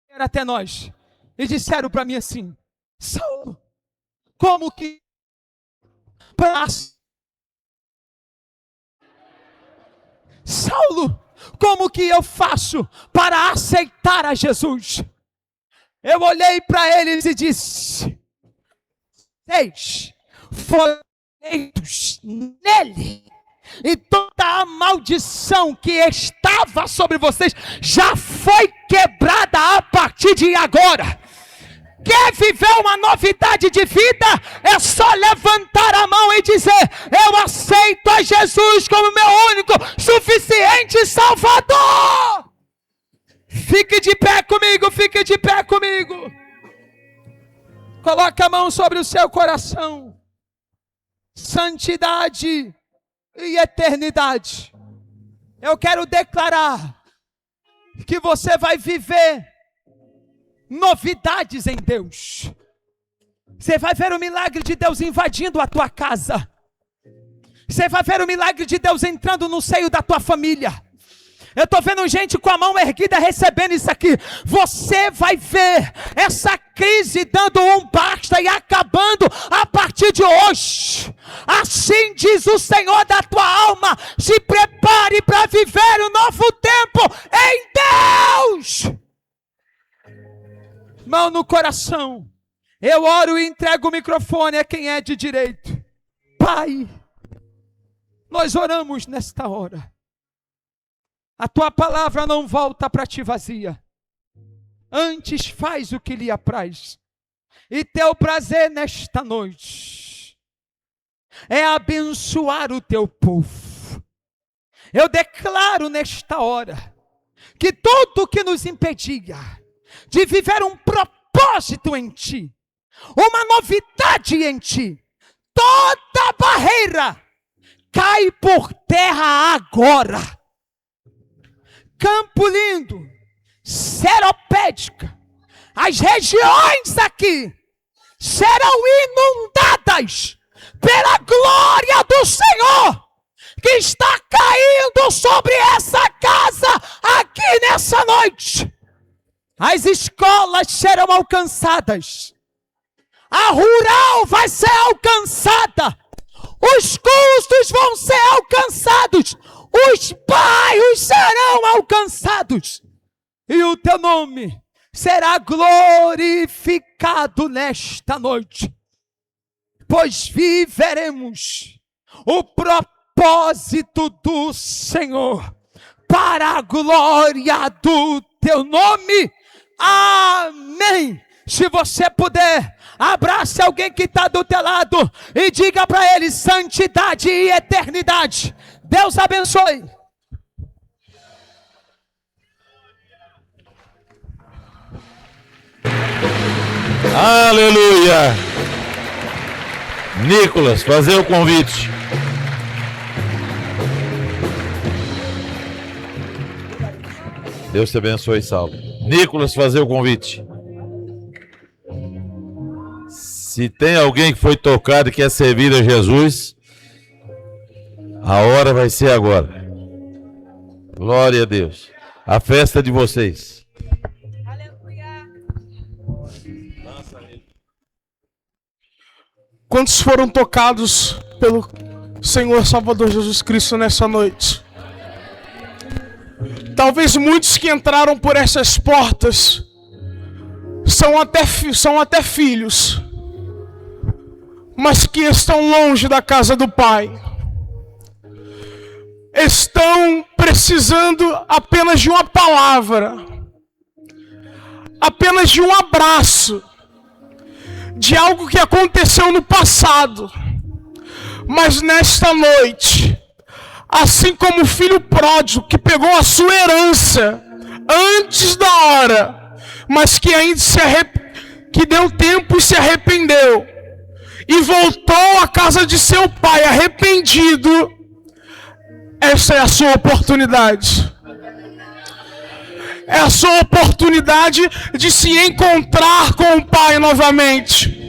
era até nós. E disseram para mim assim, Saulo, como que eu faço para aceitar a Jesus? Eu olhei para eles e disse, vocês foram feitos nele. E toda a maldição que estava sobre vocês já foi quebrada a partir de agora. Quer viver uma novidade de vida? É só levantar a mão e dizer, eu aceito a Jesus como meu único, suficiente Salvador. Fique de pé comigo, fique de pé comigo. Coloque a mão sobre o seu coração. Santidade e eternidade. Eu quero declarar que você vai viver novidades em Deus. Você vai ver o milagre de Deus invadindo a tua casa. Você vai ver o milagre de Deus entrando no seio da tua família. Eu estou vendo gente com a mão erguida recebendo isso aqui. Você vai ver essa crise dando um basta e acabando a partir de hoje. Assim diz o Senhor da tua alma. Se prepare para viver um novo tempo em Deus. Mão no coração. Eu oro e entrego o microfone a quem é de direito. Pai, nós oramos nesta hora. A tua palavra não volta para ti vazia. antes faz o que lhe apraz. E teu prazer nesta noite é abençoar o teu povo. Eu declaro nesta hora que tudo que nos impedia de viver um propósito em ti, uma novidade em ti, toda barreira cai por terra agora. Campo Lindo, Seropédica, as regiões aqui serão inundadas pela glória do Senhor, que está caindo sobre essa casa aqui nessa noite. As escolas serão alcançadas, a rural vai ser alcançada, os custos vão ser alcançados, os bairros serão alcançados, e o teu nome será glorificado nesta noite, pois viveremos o propósito do Senhor, para a glória do teu nome. Amém. Se você puder, abrace alguém que está do teu lado e diga para ele: santidade e eternidade. Deus abençoe. Aleluia. Nicolas, fazer o convite. Deus te abençoe, Saulo. Nicolas, fazer o convite. Se tem alguém que foi tocado e quer servir a Jesus, a hora vai ser agora. Glória a Deus. A festa de vocês. Quantos foram tocados pelo Senhor Salvador Jesus Cristo nessa noite? Talvez muitos que entraram por essas portas são até filhos, mas que estão longe da casa do Pai. Estão precisando apenas de uma palavra, apenas de um abraço, de algo que aconteceu no passado. Mas nesta noite, assim como o filho pródigo que pegou a sua herança antes da hora, mas que ainda que deu tempo e se arrependeu, e voltou à casa de seu pai arrependido, essa é a sua oportunidade. É a sua oportunidade de se encontrar com o Pai novamente.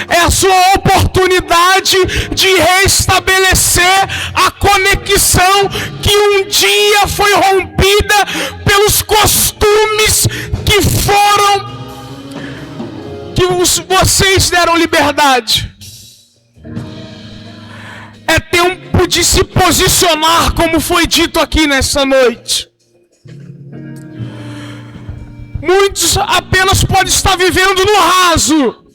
É a sua oportunidade de restabelecer a conexão que um dia foi rompida pelos costumes que vocês deram liberdade. É tempo de se posicionar, como foi dito aqui nessa noite. Muitos apenas podem estar vivendo no raso,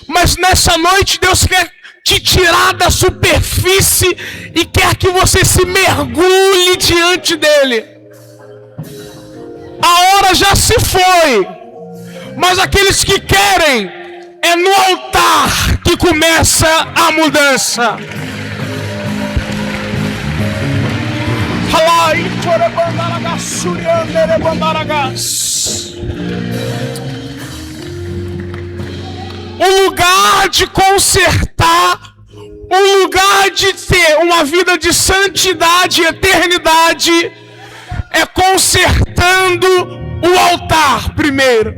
mas nessa noite Deus quer te tirar da superfície e quer que você se mergulhe diante dele. A hora já se foi, mas aqueles que querem, é no altar que começa a mudança. Um lugar de consertar, um lugar de ter uma vida de santidade e eternidade, é consertando o altar primeiro.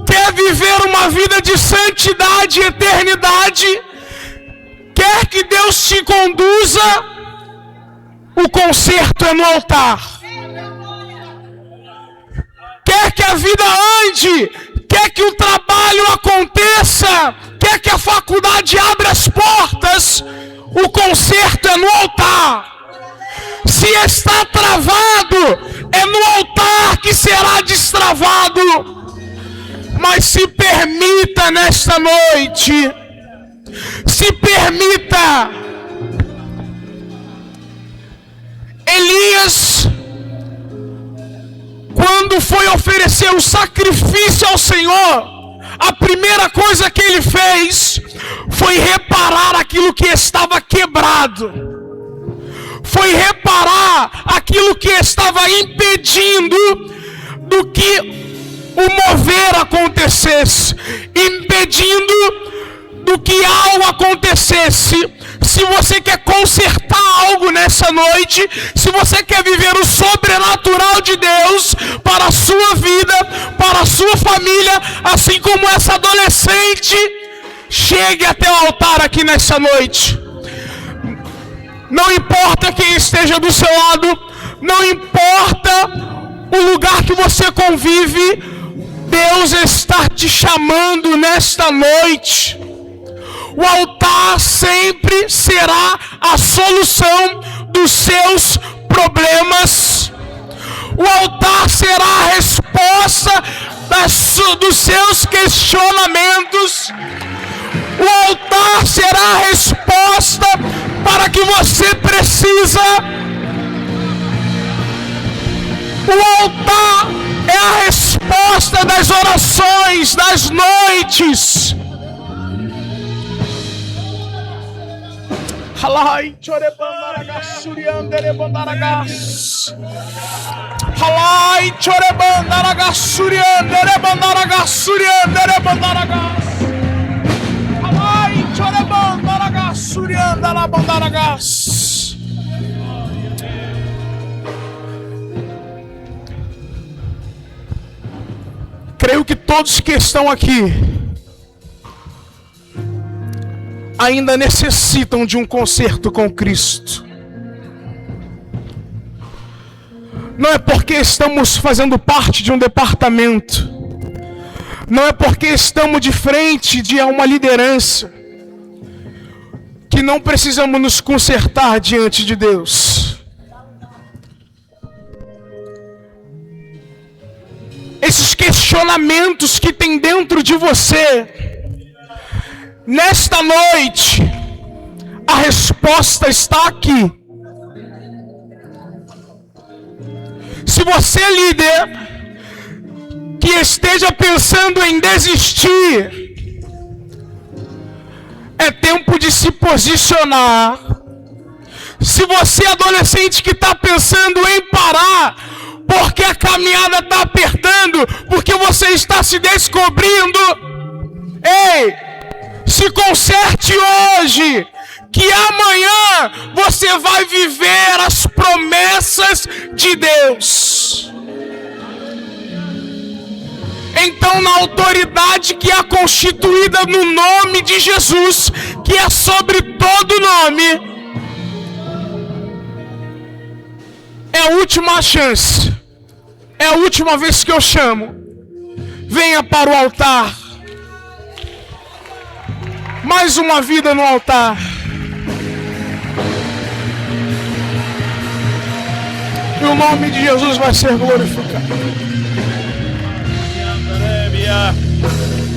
Quer viver uma vida de santidade e eternidade? Quer que Deus te conduza? O conserto é no altar. Quer que a vida ande? Quer que o trabalho aconteça? Quer que a faculdade abra as portas? O conserto é no altar. Se está travado, é no altar que será destravado. Mas se permita nesta noite, se permita. Elias, quando foi foi oferecer um sacrifício ao Senhor, a primeira coisa que ele fez foi reparar aquilo que estava quebrado. Foi reparar aquilo que estava impedindo do que o mover acontecesse, impedindo do que algo acontecesse. Se você quer consertar algo nessa noite, se você quer viver o sobrenatural de Deus para a sua vida, para a sua família, assim como essa adolescente, chegue até o altar aqui nessa noite. Não importa quem esteja do seu lado, não importa o lugar que você convive, Deus está te chamando nesta noite. O altar sempre será a solução dos seus problemas. O altar será a resposta dos seus questionamentos. O altar será a resposta para que você precisa. O altar é a resposta das orações, das noites. Halai chorebandaragas suriandere bandaragas. Halai chorebandaragas suriandere bandaragas suriandere bandaragas. Halai chorebandaragas suriandere bandaragas. Creio que todos que estão aqui ainda necessitam de um conserto com Cristo. Não é porque estamos fazendo parte de um departamento, não é porque estamos de frente de uma liderança, que não precisamos nos consertar diante de Deus. Esses questionamentos que tem dentro de você, nesta noite, a resposta está aqui. Se você é líder que esteja pensando em desistir, é tempo de se posicionar. Se você é adolescente que está pensando em parar, porque a caminhada está apertando, porque você está se descobrindo, ei, se conserte hoje, que amanhã você vai viver as promessas de Deus. Então, na autoridade que é constituída no nome de Jesus, que é sobre todo nome, é a última chance, é a última vez que eu chamo. Venha para o altar. Mais uma vida no altar. E o nome de Jesus vai ser glorificado.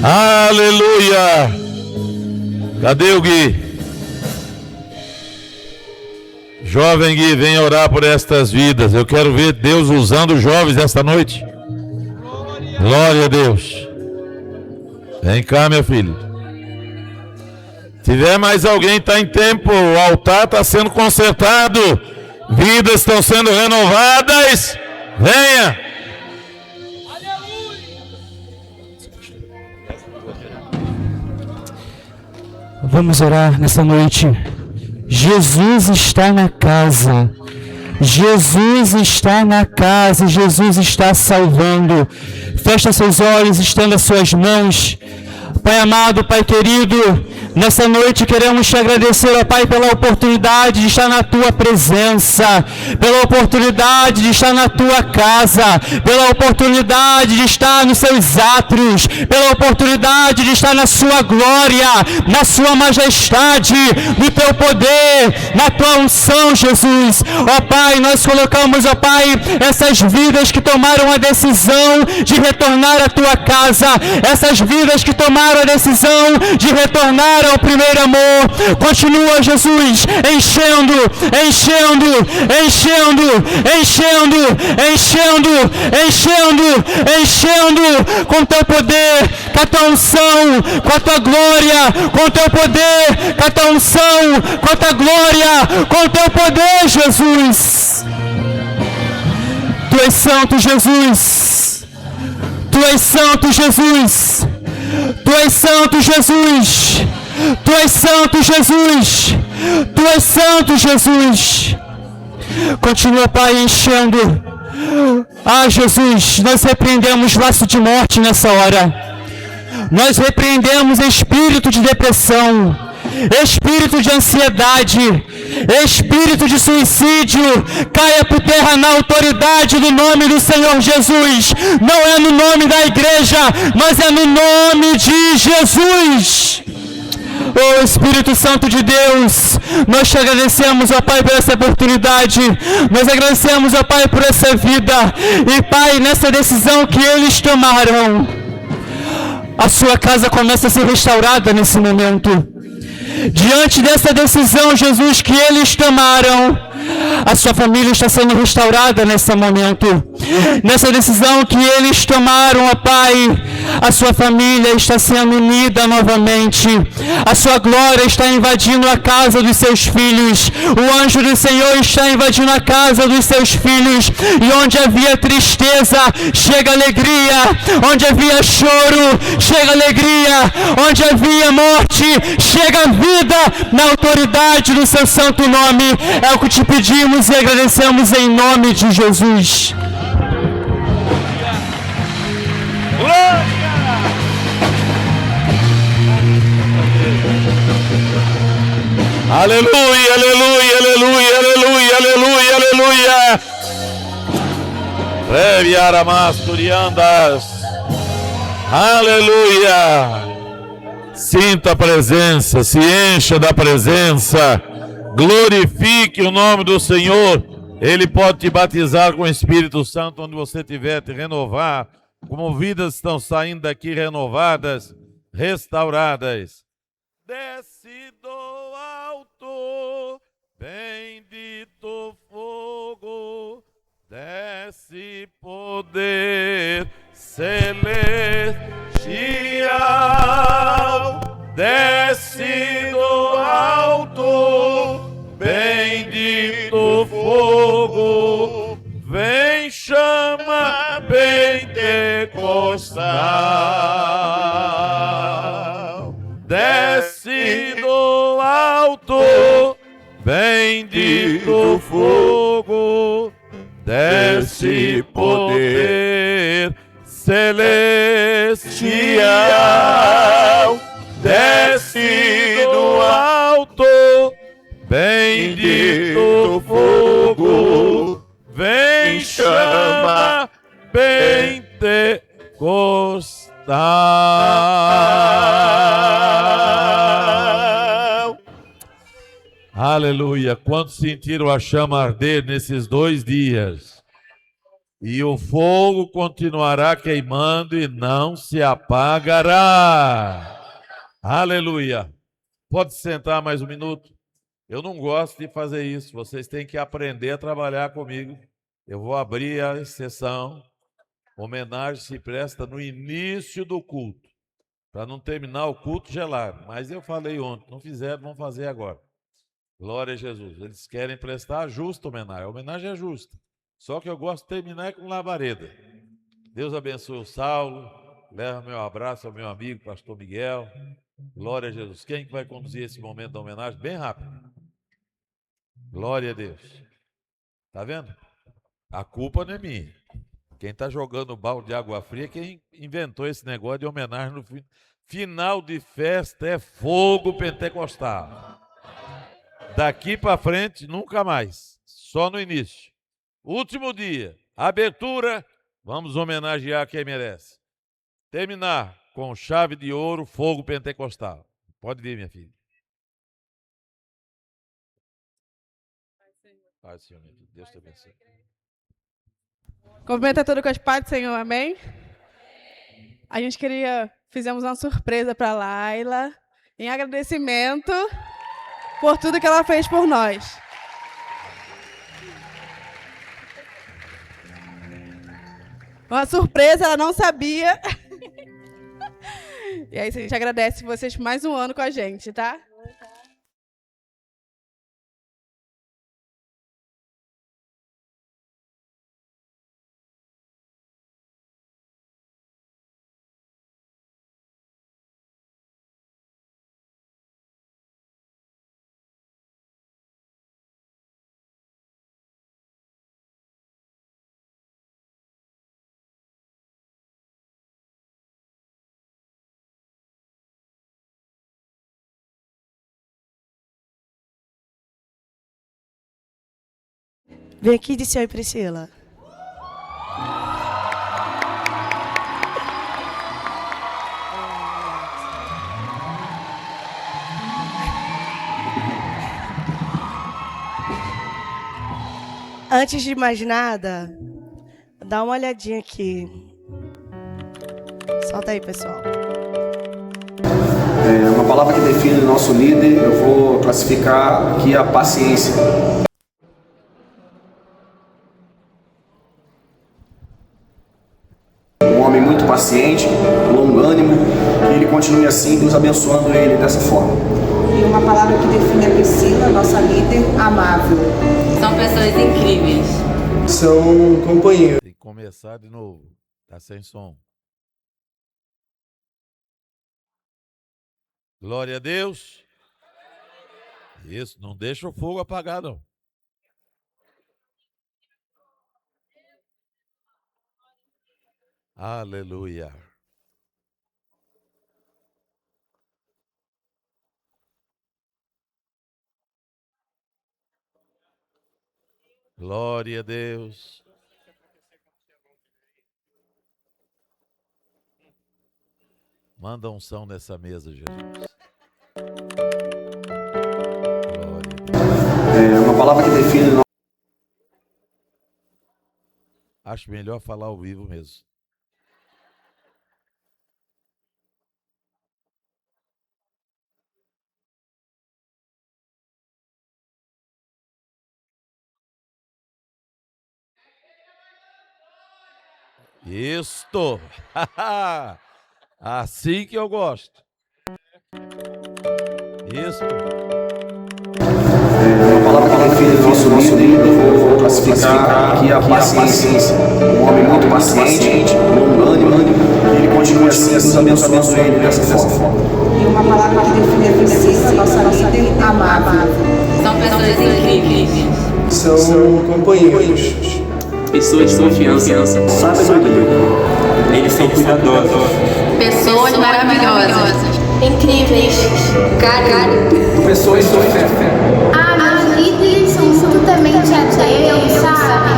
Aleluia! Cadê o Gui? Jovem Gui, vem orar por estas vidas. Eu quero ver Deus usando os jovens esta noite. Glória a Deus. Vem cá, meu filho. Se tiver mais alguém, está em tempo. O altar está sendo consertado. Vidas estão sendo renovadas. Venha. Vamos orar nessa noite. Jesus está na casa. Jesus está na casa. Jesus está salvando. Fecha seus olhos, estenda suas mãos. Pai amado, Pai querido, nessa noite queremos te agradecer, ó Pai, pela oportunidade de estar na Tua presença, pela oportunidade de estar na Tua casa, pela oportunidade de estar nos Seus átrios, pela oportunidade de estar na Sua glória, na Sua majestade, no Teu poder, na Tua unção, Jesus. Ó Pai, nós colocamos, ó Pai, essas vidas que tomaram a decisão de retornar à Tua casa, essas vidas que tomaram a decisão de retornar ao primeiro amor. Continua, Jesus, enchendo, enchendo, enchendo, enchendo, enchendo, enchendo, enchendo com teu poder, com a tua unção, com a tua glória, com teu poder, com a tua unção, com a tua glória, com teu poder, Jesus. Tu és santo, Jesus. Tu és santo, Jesus. Tu és santo, Jesus. Tu és santo, Jesus. Tu és santo, Jesus. Continua, Pai, enchendo. Ah, Jesus, nós repreendemos laço de morte nessa hora. Nós repreendemos espírito de depressão, espírito de ansiedade, espírito de suicídio. Caia por terra na autoridade do nome do Senhor Jesus. Não é no nome da igreja, mas é no nome de Jesus. Oh Espírito Santo de Deus, nós te agradecemos, ó Pai, por essa oportunidade. Nós agradecemos, ó Pai, por essa vida. E Pai, nessa decisão que eles tomaram, a sua casa começa a ser restaurada nesse momento. Diante dessa decisão, Jesus, que eles tomaram, a sua família está sendo restaurada nesse momento. Nessa decisão que eles tomaram, ó Pai, a sua família está sendo unida novamente. A sua glória está invadindo a casa dos seus filhos. O anjo do Senhor está invadindo a casa dos seus filhos. E onde havia tristeza, chega alegria. Onde havia choro, chega alegria. Onde havia morte, chega vida. Na autoridade do seu santo nome, é o que te pedimos e agradecemos em nome de Jesus. Aleluia, aleluia, aleluia, aleluia, aleluia, aleluia. Reviara masturiandas. Aleluia. Sinta a presença, se encha da presença. Glorifique o nome do Senhor. Ele pode te batizar com o Espírito Santo onde você estiver, te renovar. Como vidas estão saindo daqui renovadas, restauradas. Desce do alto, bendito fogo, desce poder celestial, desce do alto, bendito fogo, vem chama pentecostal, desce do alto, bendito fogo, desce poder celestial, desce do alto, bendito fogo, vem chama pentecostal. Aleluia! Quantos sentiram a chama arder nesses 2 dias? E o fogo continuará queimando e não se apagará. Aleluia! Pode sentar mais um minuto? Eu não gosto de fazer isso. Vocês têm que aprender a trabalhar comigo. Eu vou abrir a sessão. Homenagem se presta no início do culto, para não terminar o culto gelado. Mas eu falei ontem, não fizeram, vão fazer agora. Glória a Jesus. Eles querem prestar a justa homenagem. A homenagem é justa. Só que eu gosto de terminar com labareda. Deus abençoe o Saulo. Leva meu abraço ao meu amigo, pastor Miguel. Glória a Jesus. Quem que vai conduzir esse momento da homenagem? Bem rápido. Glória a Deus. Tá vendo? A culpa não é minha. Quem está jogando balde de água fria é quem inventou esse negócio de homenagem no final de festa é fogo pentecostal. Daqui para frente, nunca mais. Só no início. Último dia, abertura, vamos homenagear quem merece. Terminar com chave de ouro, fogo pentecostal. Pode vir, minha filha. Pai do Senhor, Deus te abençoe. Cumprimenta tudo com as paz do Senhor, amém? A gente fizemos uma surpresa para a Laila em agradecimento por tudo que ela fez por nós. Uma surpresa, ela não sabia. E aí a gente agradece vocês por mais um ano com a gente, tá? Vem aqui e disse oi, Priscila. Antes de mais nada, dá uma olhadinha aqui. Solta aí, pessoal. Uma palavra que define o nosso líder, eu vou classificar aqui a paciência. Um homem muito paciente, longânimo, que ele continue assim, Deus abençoando ele dessa forma. E uma palavra que define a Priscila, nossa líder, amável. São pessoas incríveis. São companheiros. Tem que começar de novo. Tá sem som. Glória a Deus. Isso, não deixa o fogo apagar, não. Aleluia. Glória a Deus. Manda unção nessa mesa, Jesus. Glória a Deus. Uma palavra que define. Acho melhor falar ao vivo mesmo. Isto! Assim que eu gosto. Isto. Uma palavra que define o nosso líder, eu vou classificar aqui a paciência. Um homem muito paciente, longânimo, e ele continua assim, Deus abençoando ele dessa forma. E uma palavra que define a Priscila, nossa líder, amável. São pessoas incríveis. São companheiros. Pessoas de confiança. Sabedoria. Eles são cuidadosos. Pessoas maravilhosas. Incríveis. Carinho. Pessoas de fé. Meus líderes são muito temente a Deus, sabe?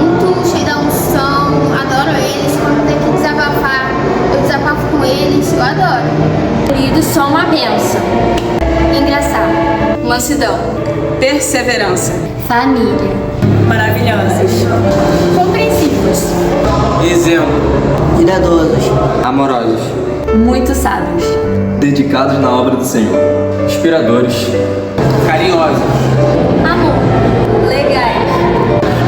Muito cheio da unção. Adoro eles. Quando tem que desabafar, eu desabafo com eles. Eu adoro. Líderes são uma bênção. Engraçado. Mansidão. Perseverança. Família. Maravilhosas. Compreensivos. Exemplo. Cuidadosos. Amorosos. Muito sábios. Dedicados na obra do Senhor. Inspiradores. Carinhosos. Amor. Legais.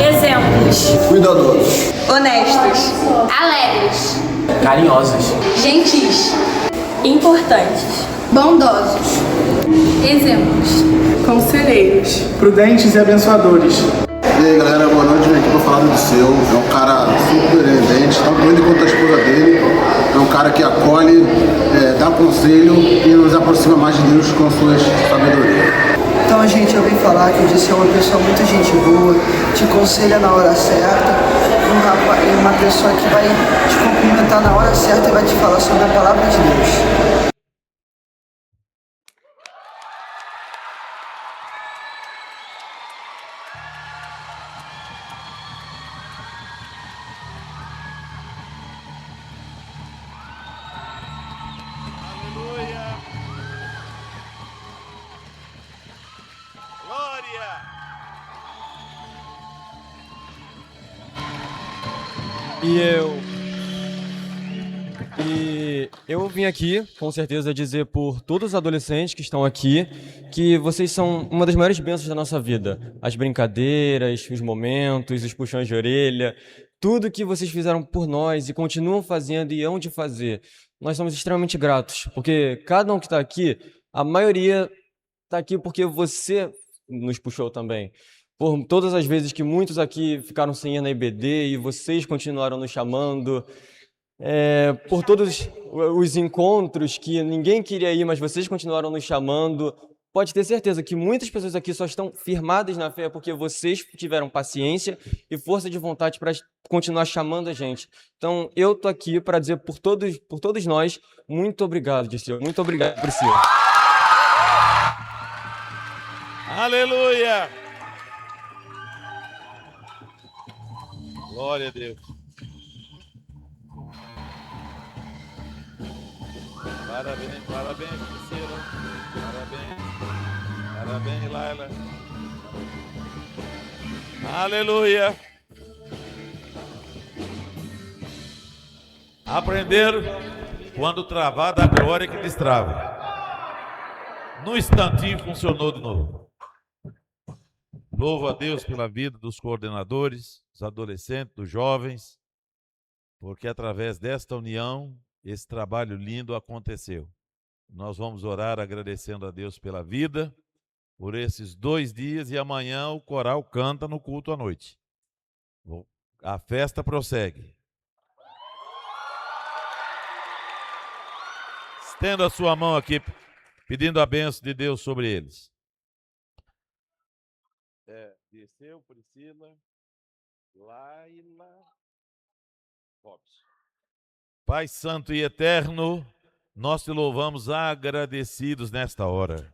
Exemplos. Cuidadosos. Honestos. Alegres. Carinhosos. Gentis. Importantes. Bondosos. Exemplos. Conselheiros. Prudentes e abençoadores. E aí galera, boa noite, vim aqui pra falar do seu. É um cara super evidente, tanto ele quanto a esposa dele. É um cara que acolhe, dá conselho e nos aproxima mais de Deus com suas sabedoria. Então, gente, eu vim falar que o Disse é uma pessoa muito gente boa, te aconselha na hora certa, e uma pessoa que vai te cumprimentar na hora certa e vai te falar sobre a palavra de Deus. E Eu vim aqui, com certeza, dizer por todos os adolescentes que estão aqui que vocês são uma das maiores bênçãos da nossa vida. As brincadeiras, os momentos, os puxões de orelha, tudo que vocês fizeram por nós e continuam fazendo e hão de fazer. Nós somos extremamente gratos, porque cada um que está aqui, a maioria está aqui porque você nos puxou também. Por todas as vezes que muitos aqui ficaram sem ir na IBD e vocês continuaram nos chamando. Por todos os encontros que ninguém queria ir, mas vocês continuaram nos chamando. Pode ter certeza que muitas pessoas aqui só estão firmadas na fé porque vocês tiveram paciência e força de vontade para continuar chamando a gente. Então, eu tô aqui para dizer por todos nós, muito obrigado, Dirceu. Muito obrigado, Priscila. Aleluia! Glória a Deus. Parabéns, parabéns, Priscila. Parabéns, Laila. Aleluia. Aprenderam quando travar da glória que destrava. Num instantinho funcionou de novo. Louvo a Deus pela vida dos coordenadores, dos adolescentes, dos jovens, porque através desta união esse trabalho lindo aconteceu. Nós vamos orar agradecendo a Deus pela vida, por esses 2 dias, e amanhã o coral canta no culto à noite. A festa prossegue. Estenda a sua mão aqui, pedindo a bênção de Deus sobre eles. Dirceu, Priscila, Laila, Robson. Pai Santo e Eterno, nós te louvamos agradecidos nesta hora.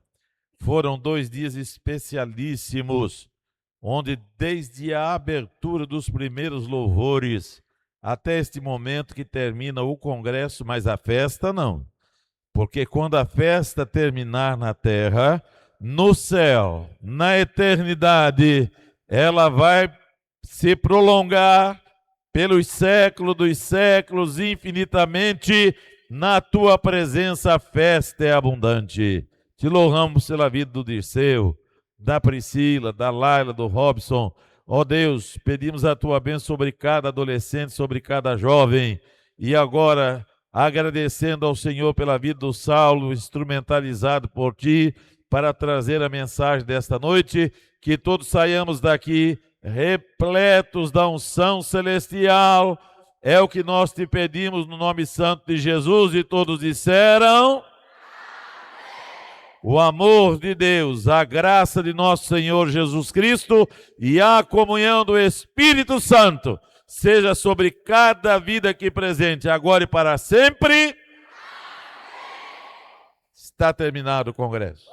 Foram 2 dias especialíssimos, onde desde a abertura dos primeiros louvores até este momento que termina o congresso, mas a festa não. Porque quando a festa terminar na terra, no céu, na eternidade, ela vai se prolongar pelos séculos dos séculos, infinitamente, na tua presença a festa é abundante. Te louvamos pela vida do Dirceu, da Priscila, da Laila, do Robson. Ó Deus, pedimos a tua bênção sobre cada adolescente, sobre cada jovem. E agora, agradecendo ao Senhor pela vida do Saulo, instrumentalizado por ti, para trazer a mensagem desta noite, que todos saiamos daqui repletos da unção celestial. É o que nós te pedimos no nome santo de Jesus, e todos disseram: o amor de Deus, a graça de nosso Senhor Jesus Cristo e a comunhão do Espírito Santo seja sobre cada vida aqui presente, agora e para sempre. Está terminado o congresso.